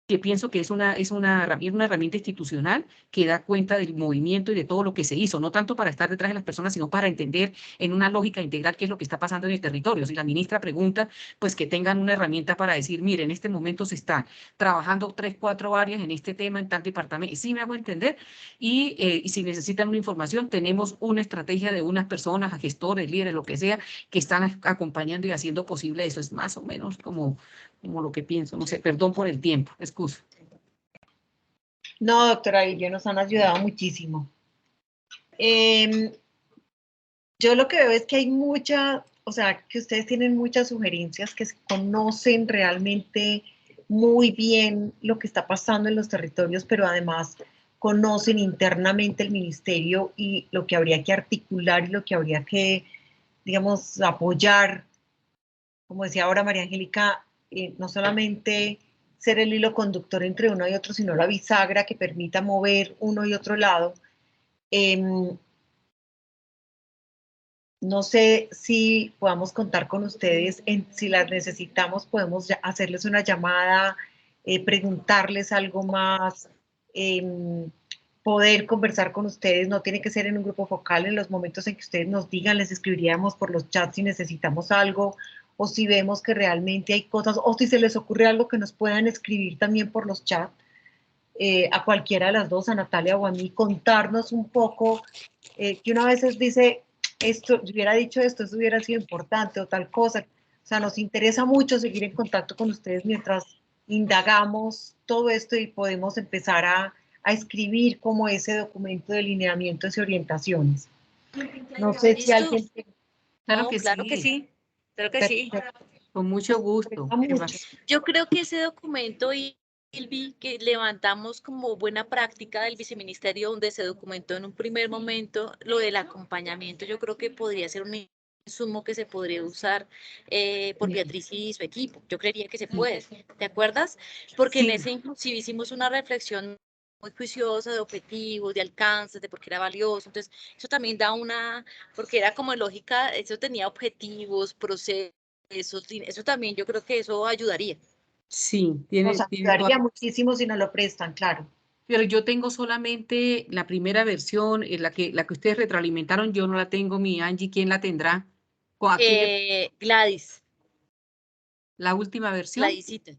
que pienso que es una herramienta institucional que da cuenta del movimiento y de todo lo que se hizo, no tanto para estar detrás de las personas, sino para entender en una lógica integral qué es lo que está pasando en el territorio. Si la ministra pregunta, pues que tengan una herramienta para decir, mire, en este momento se está trabajando 3, 4 áreas en este tema, en tal departamento, sí me hago entender, y si necesitan una información, tenemos una estrategia de unas personas, gestores, líderes, lo que sea, que están acompañando y haciendo posible eso. Es más o menos como lo que pienso, no sé, perdón por el tiempo, excuso. No, doctora Ilvia, nos han ayudado muchísimo. Yo lo que veo es que hay que ustedes tienen muchas sugerencias, que conocen realmente muy bien lo que está pasando en los territorios, pero además conocen internamente el ministerio y lo que habría que articular y lo que habría que, digamos, apoyar. Como decía ahora María Angélica, no solamente ser el hilo conductor entre uno y otro, sino la bisagra que permita mover uno y otro lado. No sé si podamos contar con ustedes, si las necesitamos, podemos hacerles una llamada, preguntarles algo más, poder conversar con ustedes. No tiene que ser en un grupo focal. En los momentos en que ustedes nos digan, les escribiríamos por los chats si necesitamos algo, o si vemos que realmente hay cosas, o si se les ocurre algo, que nos puedan escribir también por los chats, a cualquiera de las dos, a Natalia o a mí, contarnos un poco, que una vez dice, esto, si hubiera dicho esto, eso hubiera sido importante o tal cosa. O sea, nos interesa mucho seguir en contacto con ustedes mientras indagamos todo esto y podemos empezar a escribir como ese documento de lineamientos y orientaciones. No sé si ¿Listo? alguien... Claro No, que claro que sí, sí, claro que sí. con mucho gusto. Mucho. Yo creo que ese documento, Ilvi, que levantamos como buena práctica del viceministerio, donde se documentó en un primer momento lo del acompañamiento, yo creo que podría ser un insumo que se podría usar por Beatriz y su equipo. Yo creería que se puede. ¿Te acuerdas? Porque en Sí. ese inclusive hicimos una reflexión muy juiciosa de objetivos, de alcances, de por qué era valioso. Entonces, eso también da una, porque era como lógica, eso tenía objetivos, procesos. Eso también, yo creo que eso ayudaría. Sí, Nos tiene toda. ayudaría muchísimo si nos lo prestan, claro. Pero yo tengo solamente la primera versión, la que ustedes retroalimentaron, yo no la tengo, mi Angie, ¿quién la tendrá? ¿A quién Gladys, la última versión? Gladysita.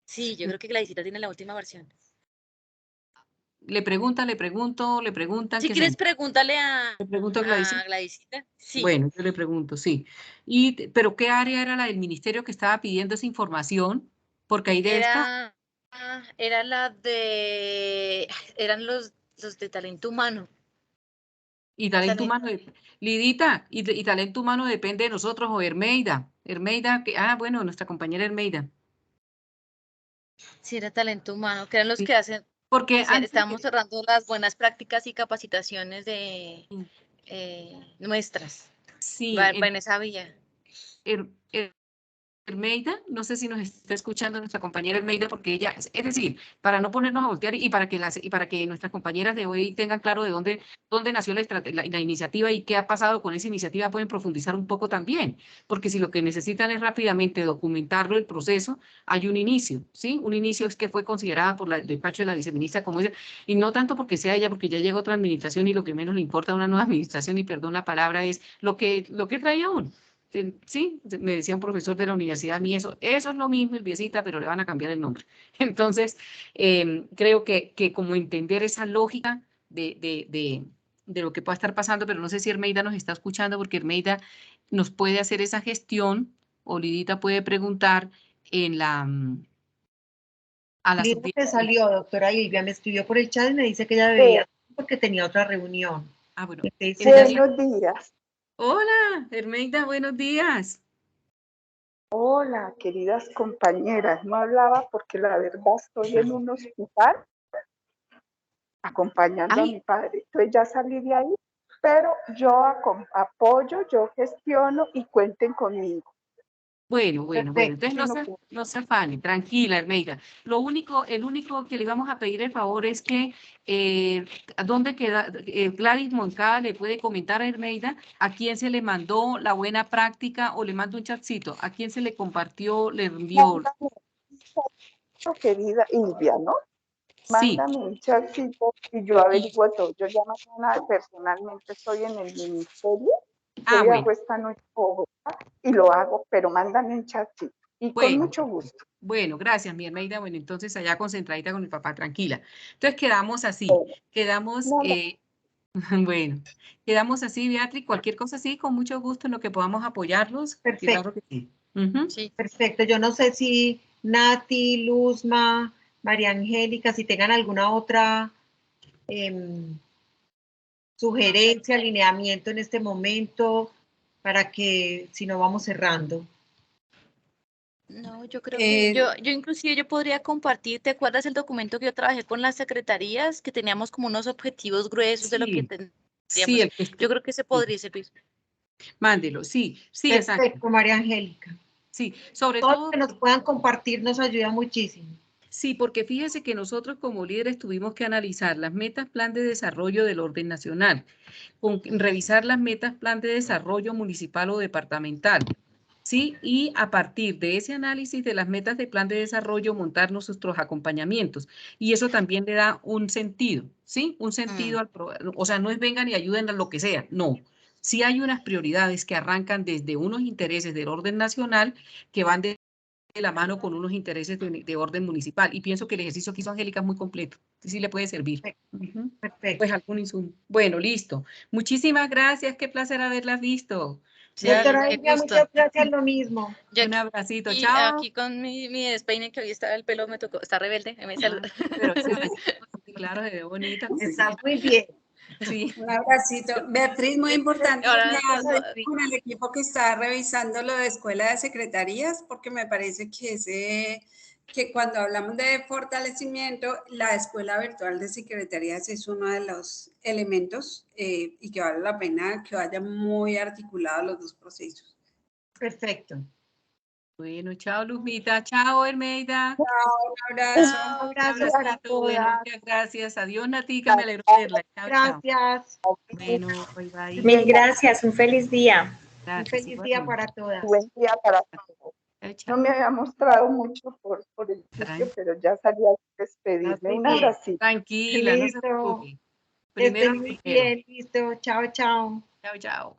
Sí, yo creo que Gladysita tiene la última versión. Le preguntan, Si que se quieres, pregúntale le pregunto a Gladys. a Gladysita. Sí. Bueno, yo le pregunto, sí. Pero ¿qué área era la del ministerio que estaba pidiendo esa información? Porque ahí debe estar. Era la de, eran los de talento humano. Y talento Talento, humano, Lidita, y talento humano depende de nosotros, o Hermeida. Hermeida, bueno, nuestra compañera Hermeida. sí, era talento humano, que eran los Sí. que hacen, Porque antes, estamos cerrando las buenas prácticas y capacitaciones de nuestras. sí, Va en esa vía. Her- Hermeida, no sé si nos está escuchando nuestra compañera Hermeida, porque ella, es decir, para no ponernos a voltear y para que nuestras compañeras de hoy tengan claro de dónde nació la iniciativa y qué ha pasado con esa iniciativa, pueden profundizar un poco también, porque si lo que necesitan es rápidamente documentarlo, el proceso, hay un inicio, ¿sí? Un inicio es que fue considerada por el despacho de la viceministra como ella, y no tanto porque sea ella, porque ya llegó otra administración y lo que menos le importa a una nueva administración, y perdón la palabra, es lo que traía uno. Sí, me decía un profesor de la universidad a mí eso es lo mismo, Elviesita, pero le van a cambiar el nombre. Entonces, creo que como entender esa lógica de lo que pueda estar pasando, pero no sé si Hermeida nos está escuchando, porque Hermeida nos puede hacer esa gestión, o Lidita puede preguntar en a la Lina se subdirectora. salió, doctora Ilvia, me escribió por el chat y me dice que ella debía, porque tenía otra reunión. Ah, bueno. Buenos días. Hola, Hermeida, buenos días. Hola, queridas compañeras. No hablaba porque la verdad estoy en un hospital acompañando a mi padre. Entonces ya salí de ahí, pero yo apoyo, yo gestiono y cuenten conmigo. Bueno. Perfecto. Entonces no se afane, tranquila, Hermeida. El único que le vamos a pedir el favor es que, ¿dónde queda? Gladys Moncada le puede comentar a Hermeida a quién se le mandó la buena práctica, o le mando un chatcito, a quién se le compartió, le envió. Querida Ilvia, ¿no? Sí. Mándame un chatcito y yo averiguo todo. Yo ya mañana personalmente estoy en el ministerio. Yo Bueno. viajo esta noche a Bogotá y lo hago, pero mándame un chatcito. Y con mucho gusto. Bueno, gracias, mi Hermeida. Bueno, entonces allá concentradita con mi papá, tranquila. Entonces quedamos así, bueno, quedamos así, Beatriz, cualquier cosa así, con mucho gusto en lo que podamos apoyarlos. Perfecto. Claro que sí. Sí. Perfecto. Yo no sé si Nati, Luzma, María Angélica, si tengan alguna otra sugerencia, alineamiento en este momento, para que si no vamos cerrando. No, yo creo que yo inclusive yo podría compartir, ¿te acuerdas el documento que yo trabajé con las secretarías? Que teníamos como unos objetivos gruesos de lo que Sí, tendríamos. sí, el que Yo creo que se podría servir. mándelo, sí, sí, exacto. Perfecto, María Angélica. Sí, sobre Todo lo todo, que nos puedan compartir nos ayuda muchísimo. sí, porque fíjese que nosotros como líderes tuvimos que analizar las metas plan de desarrollo del orden nacional, revisar las metas plan de desarrollo municipal o departamental, ¿sí? Y a partir de ese análisis de las metas de plan de desarrollo, montar nuestros acompañamientos. Y eso también le da un sentido, ¿sí? Un sentido o sea, no es vengan y ayuden a lo que sea, no. Sí hay unas prioridades que arrancan desde unos intereses del orden nacional que van de la mano con unos intereses de orden municipal. Y pienso que el ejercicio que hizo Angélica es muy completo. Sí le puede servir. Perfecto. Pues algún insumo. Bueno, listo. Muchísimas gracias. Qué placer haberlas visto. Sí, Doctora qué India, gusto. muchas gracias, lo mismo. Yo Un abracito. aquí, Chao. aquí con mi despeine, que hoy estaba el pelo, me tocó, está rebelde, me saluda. Pero sí, claro, se ve bonita. Estás muy bien. Sí. Un abracito. Beatriz, muy importante Ahora, con el equipo que está revisando lo de escuela de secretarías, porque me parece que cuando hablamos de fortalecimiento, la escuela virtual de secretarías es uno de los elementos y que vale la pena que vayan muy articulados los dos procesos. Perfecto. Bueno, chao, Luzmita. Chao, Hermeida. Un abrazo. Un abrazo para Bueno, todas. muchas gracias. Adiós, Natica. Me alegro de verla. Chao, chao. Gracias. Bueno, bye, bye. Mil gracias, un feliz día. Un Gracias, feliz día igualmente. para todas. Buen día para todos. Chao, chao. No me había mostrado mucho por el sitio, pero ya salí a despedirme. Un bien. abracito. Tranquila, no se Listo. preocupe. Que Primero estén muy bien. Listo. Chao, chao. Chao, chao.